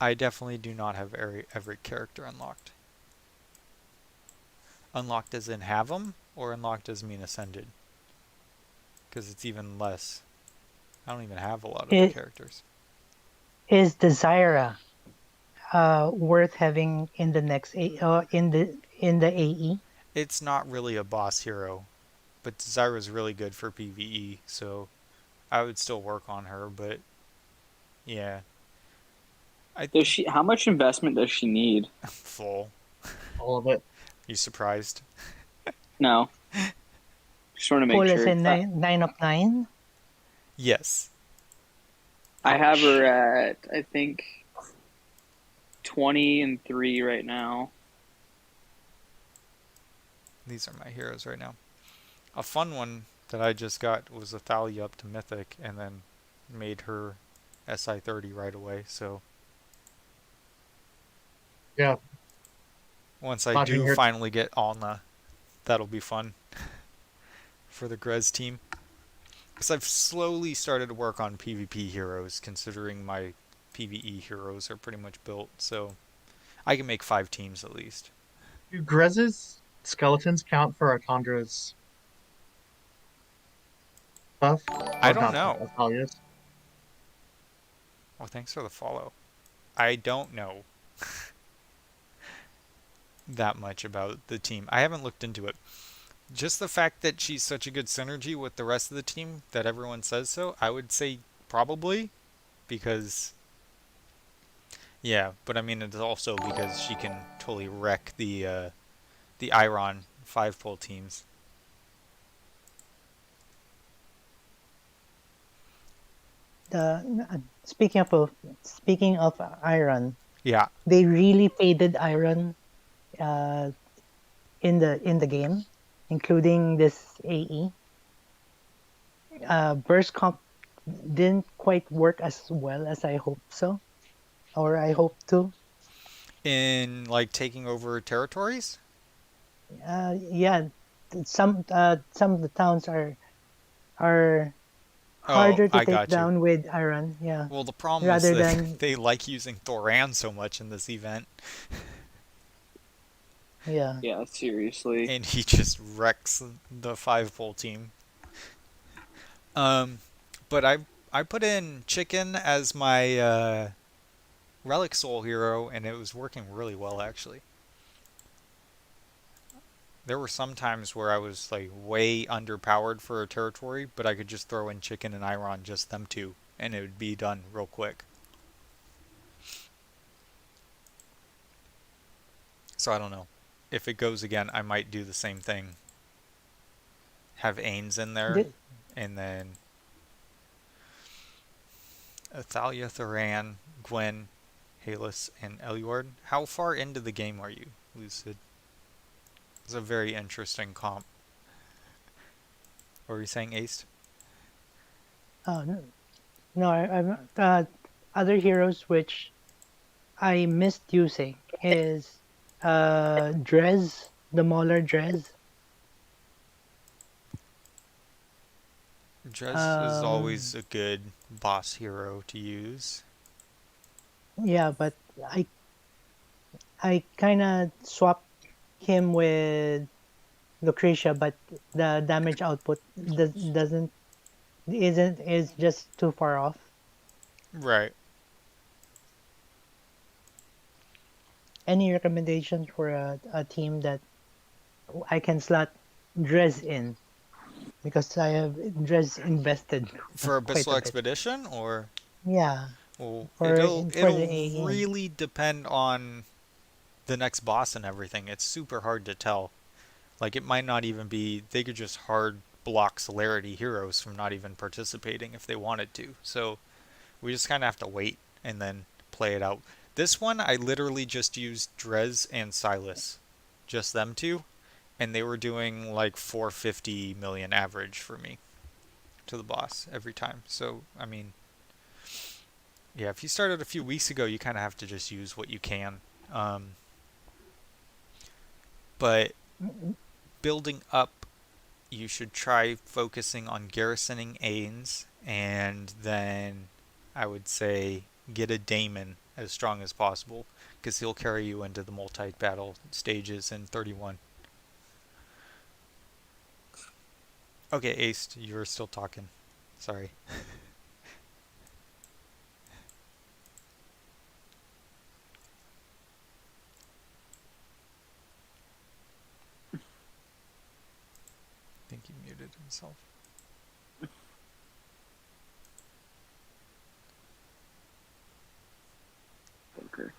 I definitely do not have every character unlocked. Unlocked as in have them, or unlocked as mean ascended? Because it's even less. I don't even have a lot of the It characters. is the Zyra worth having in the next in the AE? It's not really a boss hero, but Zyra's really good for PvE, so I would still work on her, but yeah. I Does she? How much investment does she need? full. All of it. You surprised? No, just want to make Full as sure. in 9 of 9. Yes. I have Ouch. her at I think 20-3 right now. These are my heroes right now. A fun one that I just got was Athalia up to Mythic and then made her SI 30 right away, so Yeah. once I Watching do her. finally get Alna, that'll be fun for the Grez team. Because I've slowly started to work on PvP heroes, considering my PvE heroes are pretty much built, so I can make 5 teams at least. Do Grez's skeletons count for Arkandra's buff? I Or don't not know. Athalia's? Well, thanks for the follow. I don't know that much about the team. I haven't looked into it. Just the fact that she's such a good synergy with the rest of the team that everyone says so, I would say probably because yeah, but I mean it's also because she can totally wreck the Iron 5-pull teams. Speaking of Iron, Yeah. they really faded Iron uh, in the game, including this AE. Burst comp didn't quite work as well as I hoped so, or I hoped to. In like taking over territories? Yeah, some of the towns are Oh, harder to I take got you. down with Iron. Yeah, Well, the problem is rather that than they like using Thoran so much in this event, yeah. Yeah, seriously. and he just wrecks the 5-pull team. Um, but I put in Chicken as my Relic Soul hero, and it was working really well actually. There were some times where I was like way underpowered for a territory, but I could just throw in Chicken and Iron, just them two, and it would be done real quick. So I don't know. If it goes again, I might do the same thing. Have Ains in there, The, and then Athalia, Thoran, Gwen, Halus, and Eluard. How far into the game are you, Lucid? It's a very interesting comp. What were you saying, Ace? oh no, no, I'm other heroes which I missed using is Drez, the Mauler Drez. Drez is always Um, a good boss hero to use. yeah, but I kind of swapped him with Lucretia, but the damage output doesn't isn't is just too far off. Right. Any recommendations for a team that I can slot Drez in? because I have just invested For quite a Abyssal bit. Expedition, or Yeah, well, for the it'll AN. really depend on the next boss and everything. It's super hard to tell. Like it might not even be. They could just hard block Celerity heroes from not even participating if they wanted to. So we just kind of have to wait and then play it out. This one, I literally just used Drez and Silas, just them two, and they were doing like 450 million average for me to the boss every time. So I mean, yeah, if you started a few weeks ago, you kind of have to just use what you can. Um, but building up, you should try focusing on garrisoning Ains, and then I would say get a Daemon as strong as possible, because he'll carry you into the multi-battle stages in 31. Okay, Ace, you were still talking. Sorry. I think he muted himself. Okay.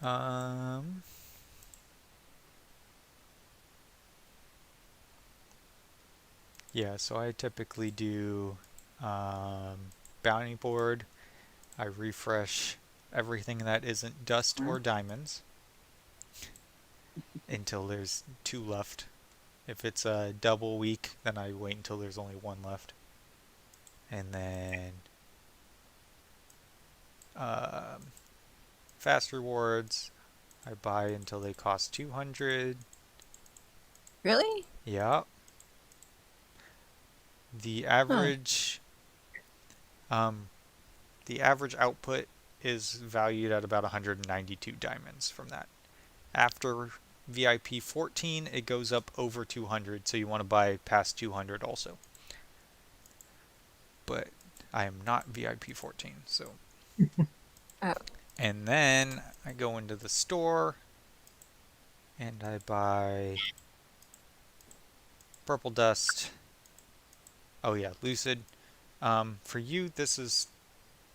Um, yeah, so I typically do bounty board. I refresh everything that isn't dust or diamonds until there's 2 left. If it's a double week, then I wait until there's only 1 left. And then um, fast rewards, I buy until they cost 200. Really? Yeah. The Huh. average um, the average output is valued at about 192 diamonds from that. After VIP 14, it goes up over 200, so you want to buy past 200 also. But I am not VIP 14, so. Oh. And then I go into the store and I buy purple dust. Oh yeah, lucid. For you, this is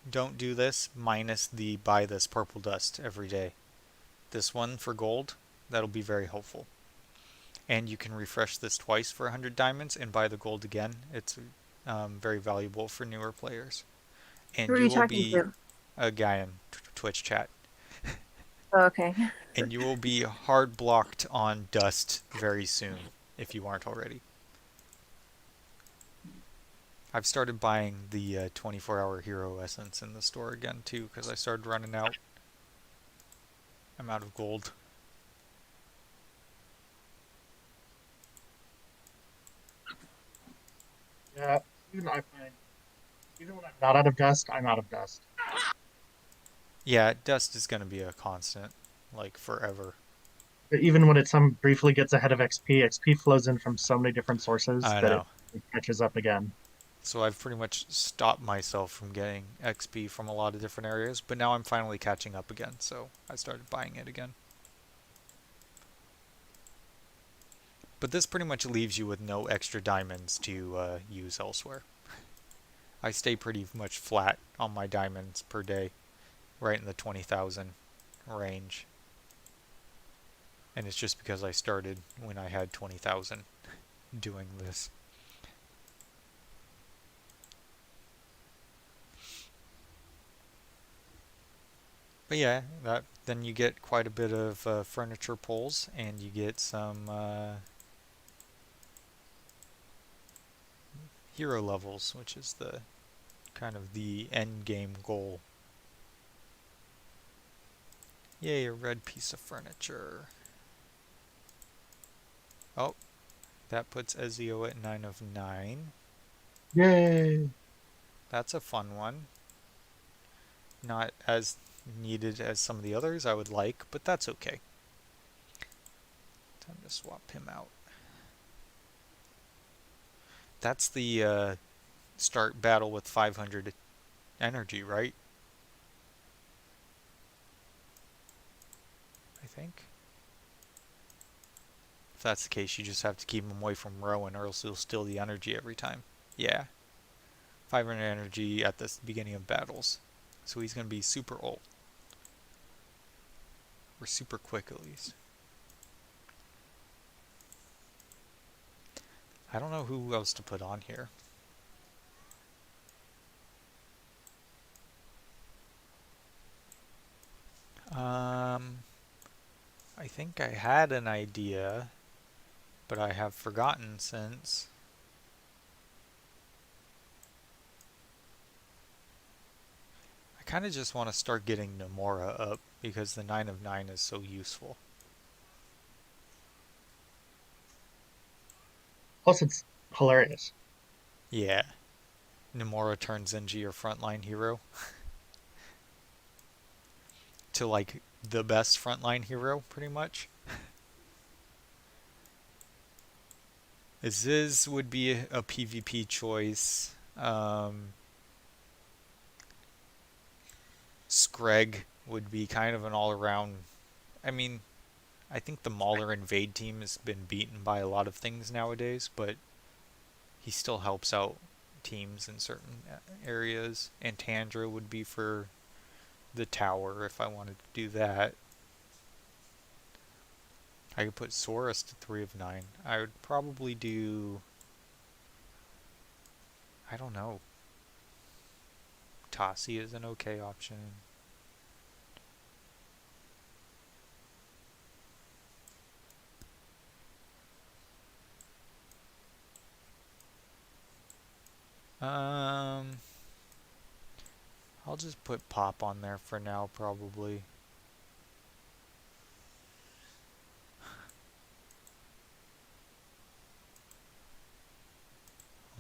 don't do this minus the buy this purple dust every day. This one for gold, that'll be very helpful. And you can refresh this twice for 100 diamonds and buy the gold again. It's very valuable for newer players. Who And are you you will talking be to? a guy in Twitch chat. Oh, okay. And you will be hard blocked on dust very soon if you aren't already. I've started buying the 24-hour hero essence in the store again too because I started running out. I'm out of gold. Yeah, even I find even when I'm not out of dust, I'm out of dust. Yeah, dust is going to be a constant, like forever. But even when it some briefly gets ahead of XP flows in from so many different sources I that know. it catches up again. So I've pretty much stopped myself from getting XP from a lot of different areas, but now I'm finally catching up again, so I started buying it again. But this pretty much leaves you with no extra diamonds to use elsewhere. I stay pretty much flat on my diamonds per day, right in the 20,000 range. And it's just because I started when I had 20,000 doing this. But yeah, then you get quite a bit of furniture pulls, and you get some hero levels, which is the kind of the end game goal. Yay, a red piece of furniture. Oh, that puts Ezio at 9 of 9. Yay! That's a fun one. Not as needed as some of the others I would like, but that's okay. Time to swap him out. That's the start battle with 500 energy, right? I think. If that's the case, you just have to keep him away from Rowan or else he'll steal the energy every time. Yeah. 500 energy at the beginning of battles. So he's going to be super ult. Or super quick at least. I don't know who else to put on here. I think I had an idea, but I have forgotten since. I kind of just want to start getting Nomura up because the 9 of 9 is so useful. Plus, it's hilarious. Yeah. Nomura turns into your frontline hero. To like the best frontline hero, pretty much. Aziz would be a PvP choice. Screg would be kind of an all-around. I mean, I think the Mauler invade team has been beaten by a lot of things nowadays, but he still helps out teams in certain areas. And Tandra would be for the tower if I wanted to do that. I could put Saurus to 3 of 9. I would probably do... I don't know. Tassi is an okay option. I'll just put Pop on there for now, probably.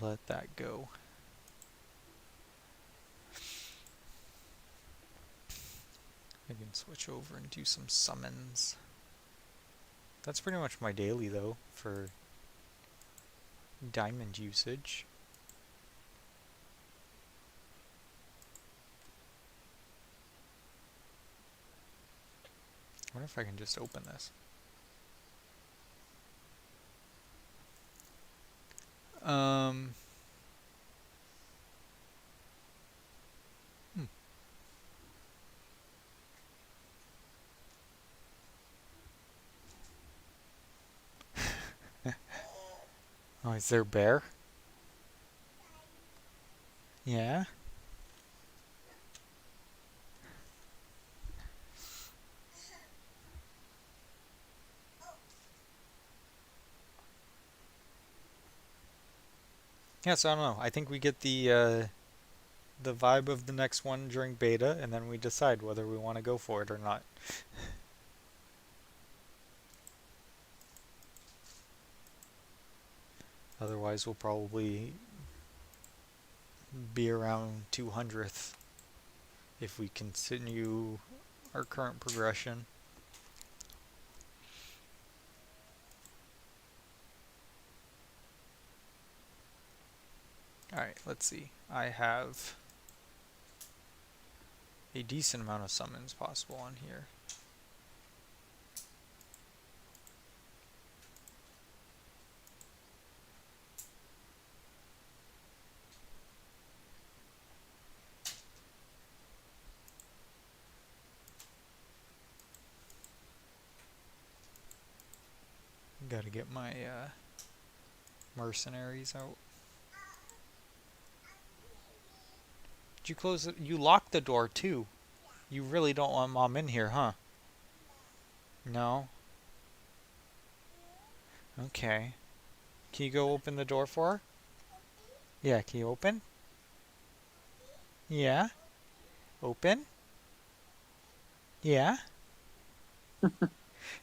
Let that go. I can switch over and do some summons. That's pretty much my daily, though, for diamond usage. I wonder if I can just open this. Oh, is there a bear? Yeah? Yeah, so I don't know. I think we get the vibe of the next one during beta, and then we decide whether we want to go for it or not. Otherwise, we'll probably be around 200th if we continue our current progression. Alright, let's see. I have a decent amount of summons possible on here. Gotta get my mercenaries out. Did you close it? You locked the door too. You really don't want Mom in here, huh? No? Okay. Can you go open the door for her? Yeah, can you open? Yeah? Open? Yeah?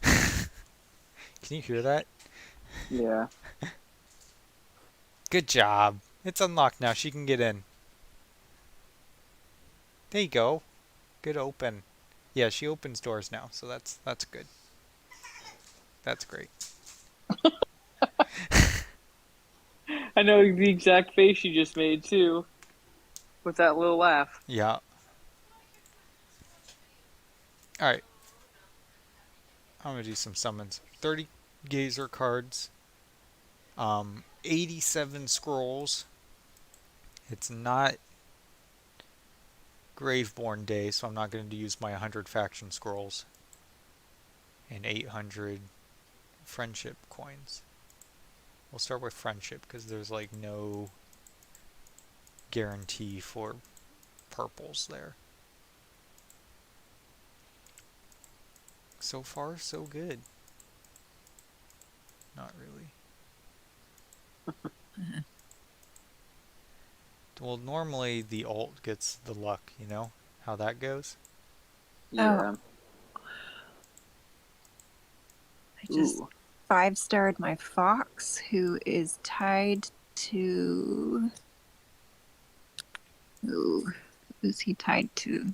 Can you hear that? Yeah. Good job. It's unlocked now. She can get in. There you go. Good open. Yeah, she opens doors now, so that's good. That's great. I know the exact face you just made too, with that little laugh. Yeah. Alright. I'm gonna do some summons. 30 Gazer cards. 87 scrolls. It's not Graveborn Day, so I'm not going to use my 100 faction scrolls. And 800 friendship coins. We'll start with friendship because there's like no guarantee for purples there. So far, so good. Not really. Well, normally the alt gets the luck, you know how that goes? Yeah. I just Ooh. 5-starred my fox, who is tied to. Who's he tied to?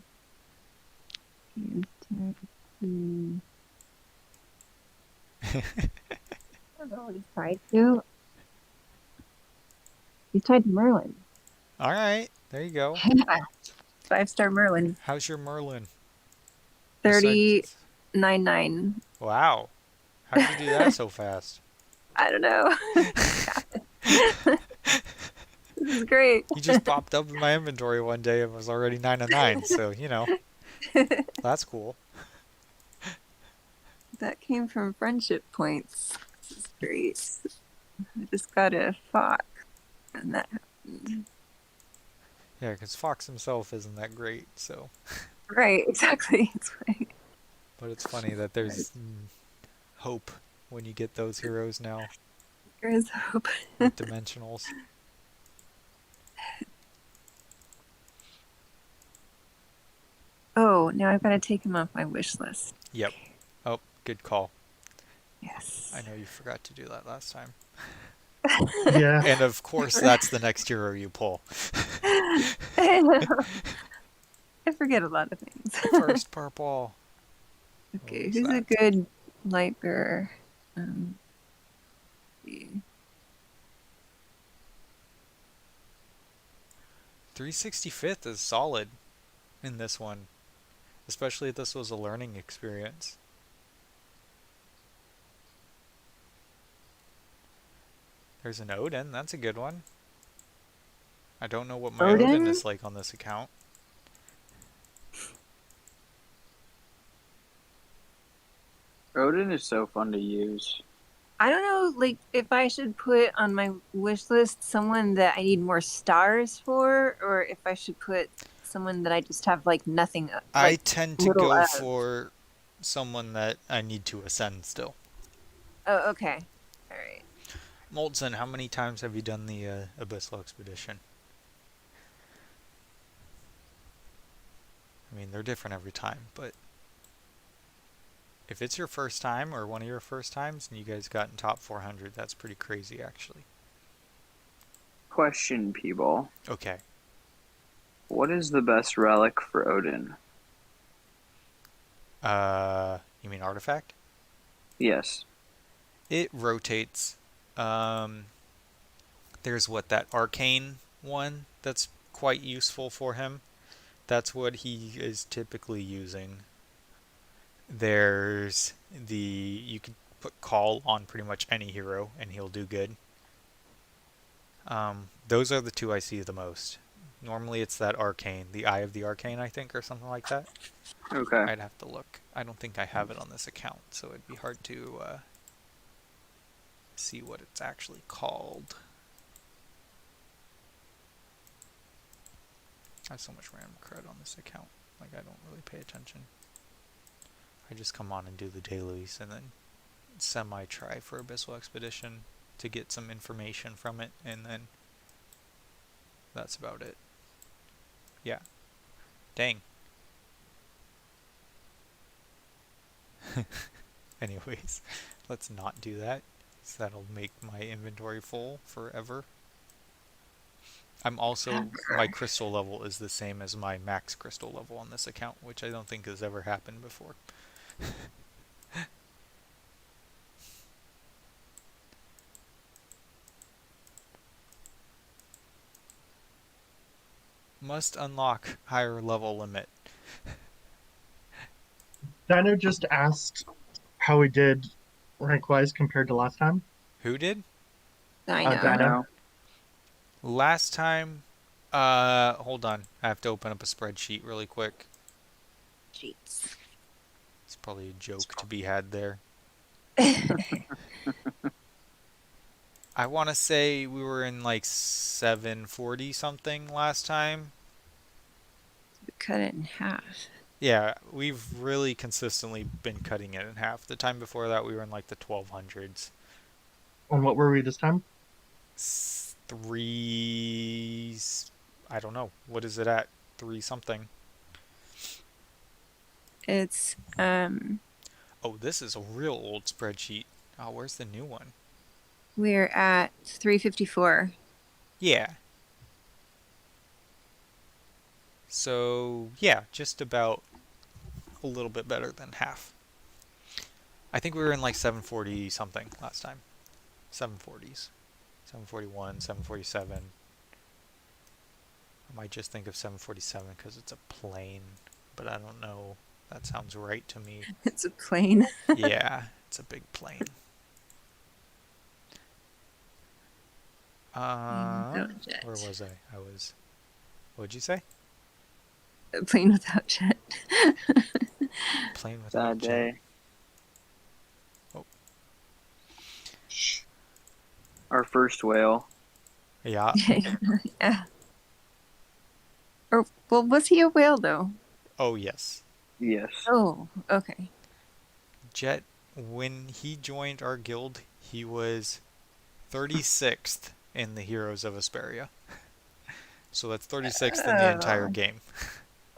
He's tied to. I don't know what he's tied to. He's tied to Merlin. All right, there you go. 5-star Merlin. How's your Merlin? 30.99. Wow. How'd you do that so fast? I don't know. This is great. He just popped up in my inventory one day and was already 9 of 9, so, you know, that's cool. That came from friendship points. This is great. I just got a fox, and that happened. Yeah, because Fox himself isn't that great, so. Right, exactly. But it's funny that there's hope when you get those heroes now There is hope. with dimensionals. Oh, now I've got to take him off my wish list. Yep. Oh, good call. Yes. I know you forgot to do that last time. Yeah. And of course, that's the next hero you pull. I know. I forget a lot of things. First purple. Okay, who's a good light bearer? See. 365th is solid in this one, especially if this was a learning experience. There's an Odin, that's a good one. I don't know what my Odin is like on this account. Odin is so fun to use. I don't know, like, if I should put on my wish list someone that I need more stars for, or if I should put someone that I just have, like, nothing. Like, I tend to go for someone that I need to ascend still. Oh, okay. All right. Moltzen, how many times have you done the Abyssal Expedition? I mean, they're different every time, but if it's your first time or one of your first times and you guys got in top 400, that's pretty crazy, actually. Question, people. Okay. What is the best relic for Odin? You mean artifact? Yes. It rotates. There's that arcane one that's quite useful for him. That's what he is typically using. There's you could put call on pretty much any hero and he'll do good. Those are the two I see the most. Normally it's that arcane, the Eye of the Arcane, I think, or something like that. Okay. I'd have to look. I don't think I have it on this account, so it'd be hard to see what it's actually called. I have so much random cred on this account. Like, I don't really pay attention. I just come on and do the dailies and then semi-try for Abyssal Expedition to get some information from it, and then that's about it. Yeah. Dang. Anyways, let's not do that, so that'll make my inventory full forever. I'm also, my crystal level is the same as my max crystal level on this account, which I don't think has ever happened before. Must unlock higher level limit. Dino just asked how we did rank wise compared to last time? Who did? I know. I Dino. know. Last time, hold on. I have to open up a spreadsheet really quick. Jeez. It's probably a joke to be had there. I want to say we were in like 740 something last time. Cut it in half. Yeah, we've really consistently been cutting it in half. The time before that, we were in like the 1200s. And what were we this time? Three. I don't know. What is it at? Three something. It's Oh, this is a real old spreadsheet. Oh, where's the new one? we're at 354. Yeah. So, yeah, just about a little bit better than half. I think we were in like 740 something last time. 740s. 741, 747. I might just think of 747 because it's a plane, but I don't know. That sounds right to me. It's a plane. Yeah, it's a big plane. Without jet. Where was I? What'd you say? A plane without jet. Plane without Bad jet. day. Oh. Our first whale. Yeah. Yeah. Or well, was he a whale though? Oh, yes. Yes. Oh, okay. Jet, when he joined our guild, he was 36th in the Heroes of Asperia. So that's 36th in the entire Oh. game.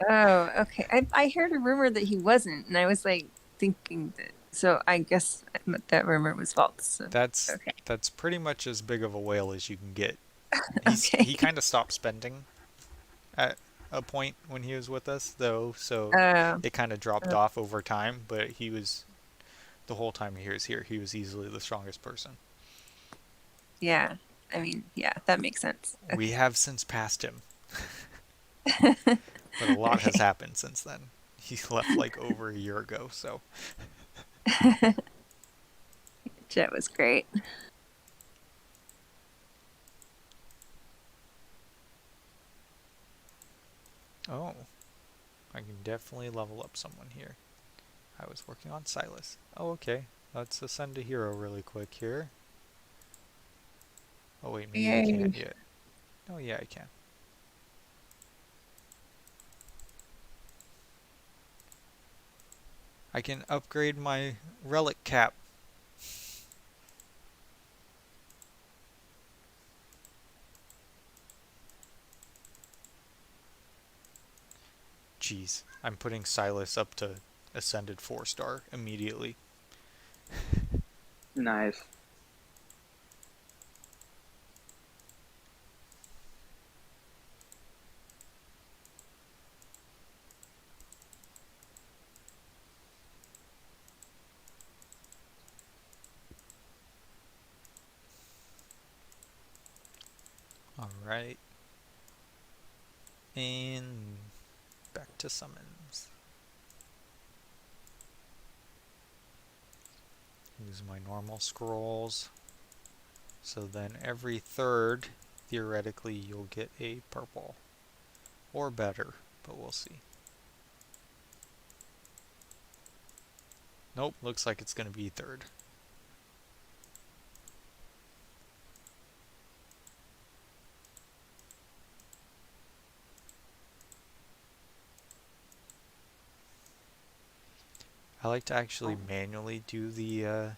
Oh, okay. I heard a rumor that he wasn't, and I was like thinking that. So I guess that rumor was false. So. That's Okay. that's pretty much as big of a whale as you can get. Okay. He kind of stopped spending at a point when he was with us, though, so it kind of dropped off over time. But he was the whole time he was here. He was easily the strongest person. Yeah. I mean, yeah, that makes sense. Okay. We have since passed him, but a lot has happened since then. He left like over a year ago, so. Jet was great. Oh, I can definitely level up someone here. I was working on Silas. Oh, okay. Let's ascend to hero really quick here. Oh wait, maybe I can't yet. Oh yeah, I can. I can upgrade my relic cap. Jeez, I'm putting Silas up to ascended 4-star immediately. Nice. Alright. And back to summons. Use my normal scrolls. So then every third, theoretically, you'll get a purple. Or better, but we'll see. Nope, looks like it's going to be third. I like to actually manually do the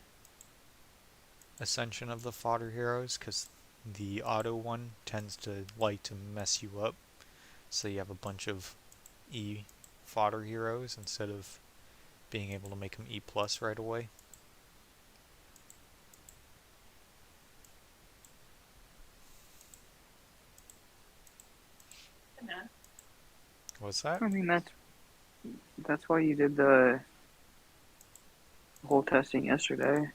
ascension of the fodder heroes because the auto one tends to like to mess you up. So you have a bunch of E fodder heroes instead of being able to make them E plus right away. What's that? I mean, that's why you did the whole testing yesterday.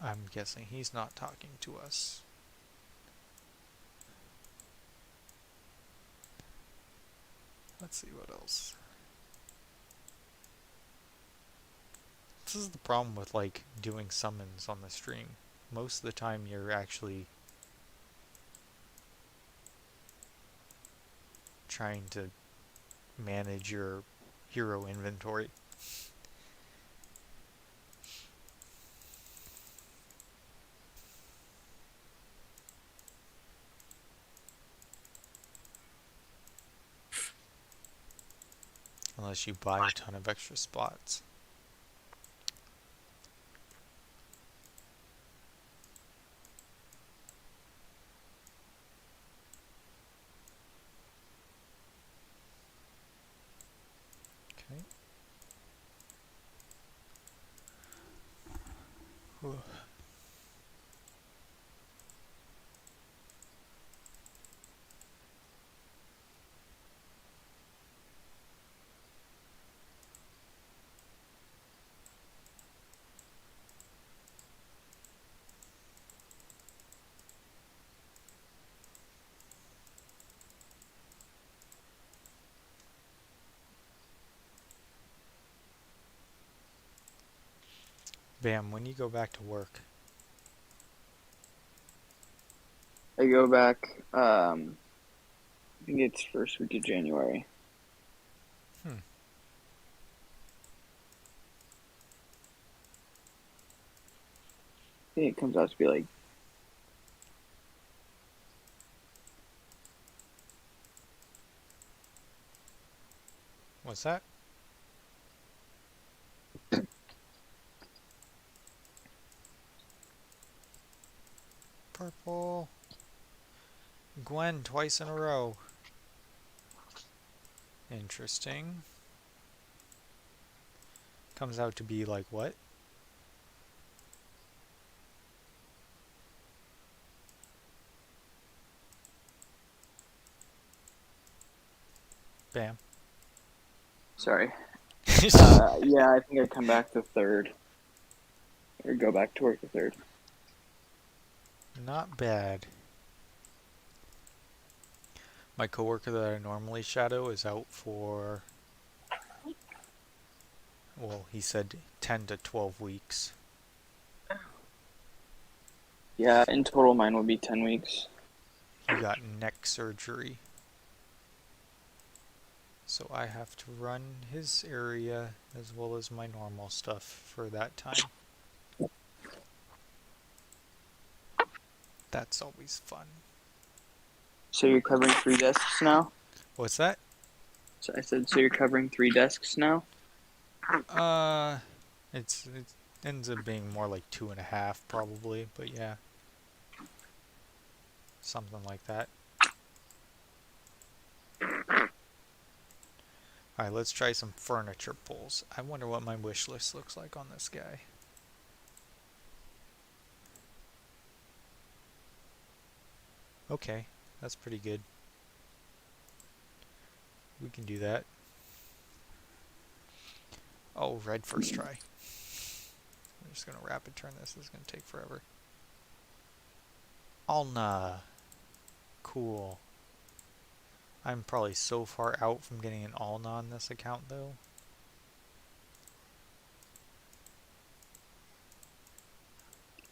I'm guessing he's not talking to us. Let's see what else. This is the problem with like doing summons on the stream. Most of the time you're actually trying to manage your hero inventory. Unless you buy a ton of extra spots. Okay. Whew. Bam, when you go back to work? I go back. I think it's first week of January. Hmm. I think it comes out to be like What's that? Purple. Gwen twice in a row. Interesting. Comes out to be like what? Bam. sorry. Yeah, I think I come back the third, or go back to work the third. Not bad. My coworker that I normally shadow is out for, well, he said 10 to 12 weeks. Yeah, in total, mine will be 10 weeks. He got neck surgery. So I have to run his area as well as my normal stuff for that time. That's always fun. So you're covering 3 desks now? What's that? So I said, so you're covering 3 desks now? It ends up being more like 2.5 probably, but yeah. Something like that. Alright, let's try some furniture pulls. I wonder what my wish list looks like on this guy. Okay, that's pretty good. We can do that. Oh, red first try. I'm just gonna rapid turn this. This is gonna take forever. Alna. Cool. I'm probably so far out from getting an Alna on this account though.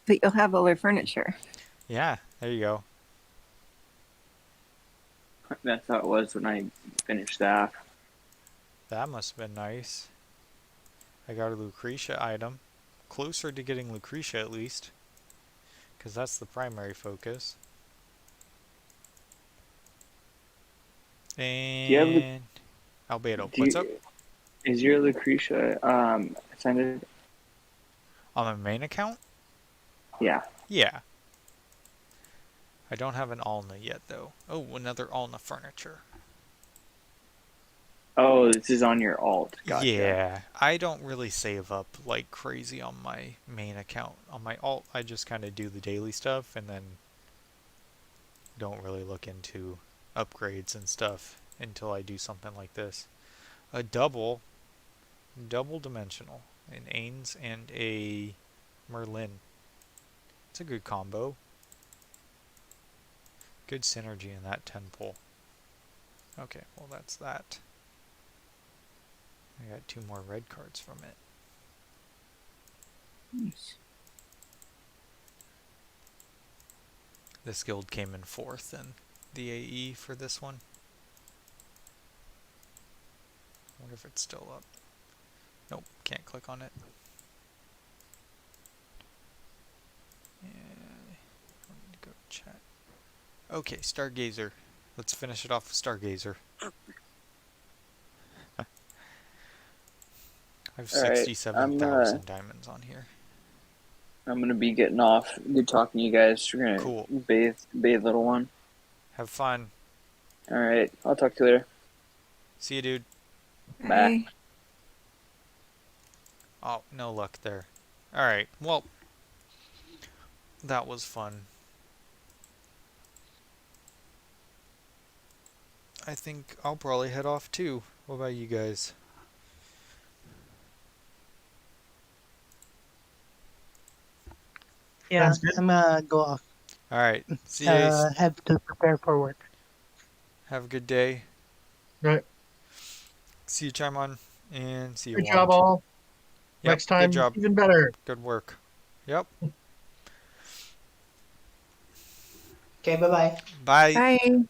But you'll have all their furniture. Yeah, there you go. That's how it was when I finished that. That must have been nice. I got a Lucretia item. Closer to getting Lucretia at least. Because that's the primary focus. Do you have the, And Albedo, do what's you, up? is your Lucretia ascended? On my main account? Yeah. Yeah. I don't have an Alna yet though. Oh, another Alna furniture. Oh, this is on your alt. Gotcha. Yeah, I don't really save up like crazy on my main account. On my alt, I just kind of do the daily stuff and then don't really look into upgrades and stuff until I do something like this. A double dimensional, an Ains and a Merlin. It's a good combo. Good synergy in that 10 pull. Okay, well that's that. I got 2 more red cards from it. This guild came in 4th in the AE for this one. I wonder if it's still up. Nope, can't click on it. And I need to go chat. Okay, Stargazer. Let's finish it off with Stargazer. I have All right, 67,000 diamonds on here. I'm gonna be getting off. Good talking to you guys. We're gonna Cool. bathe, little one. Have fun. All right, I'll talk to you later. See you, dude. Bye. Oh, no luck there. Alright, well, that was fun. I think I'll probably head off too. What about you guys? Yeah, Sounds good. I'm gonna go off. Alright, see you guys. Have to prepare for work. Have a good day. Right. See you, Chaimon, and see you, Good job, Wand. all. Yep, Next time, good job. even better. Good work. Yep. Okay, bye-bye. Bye. Bye.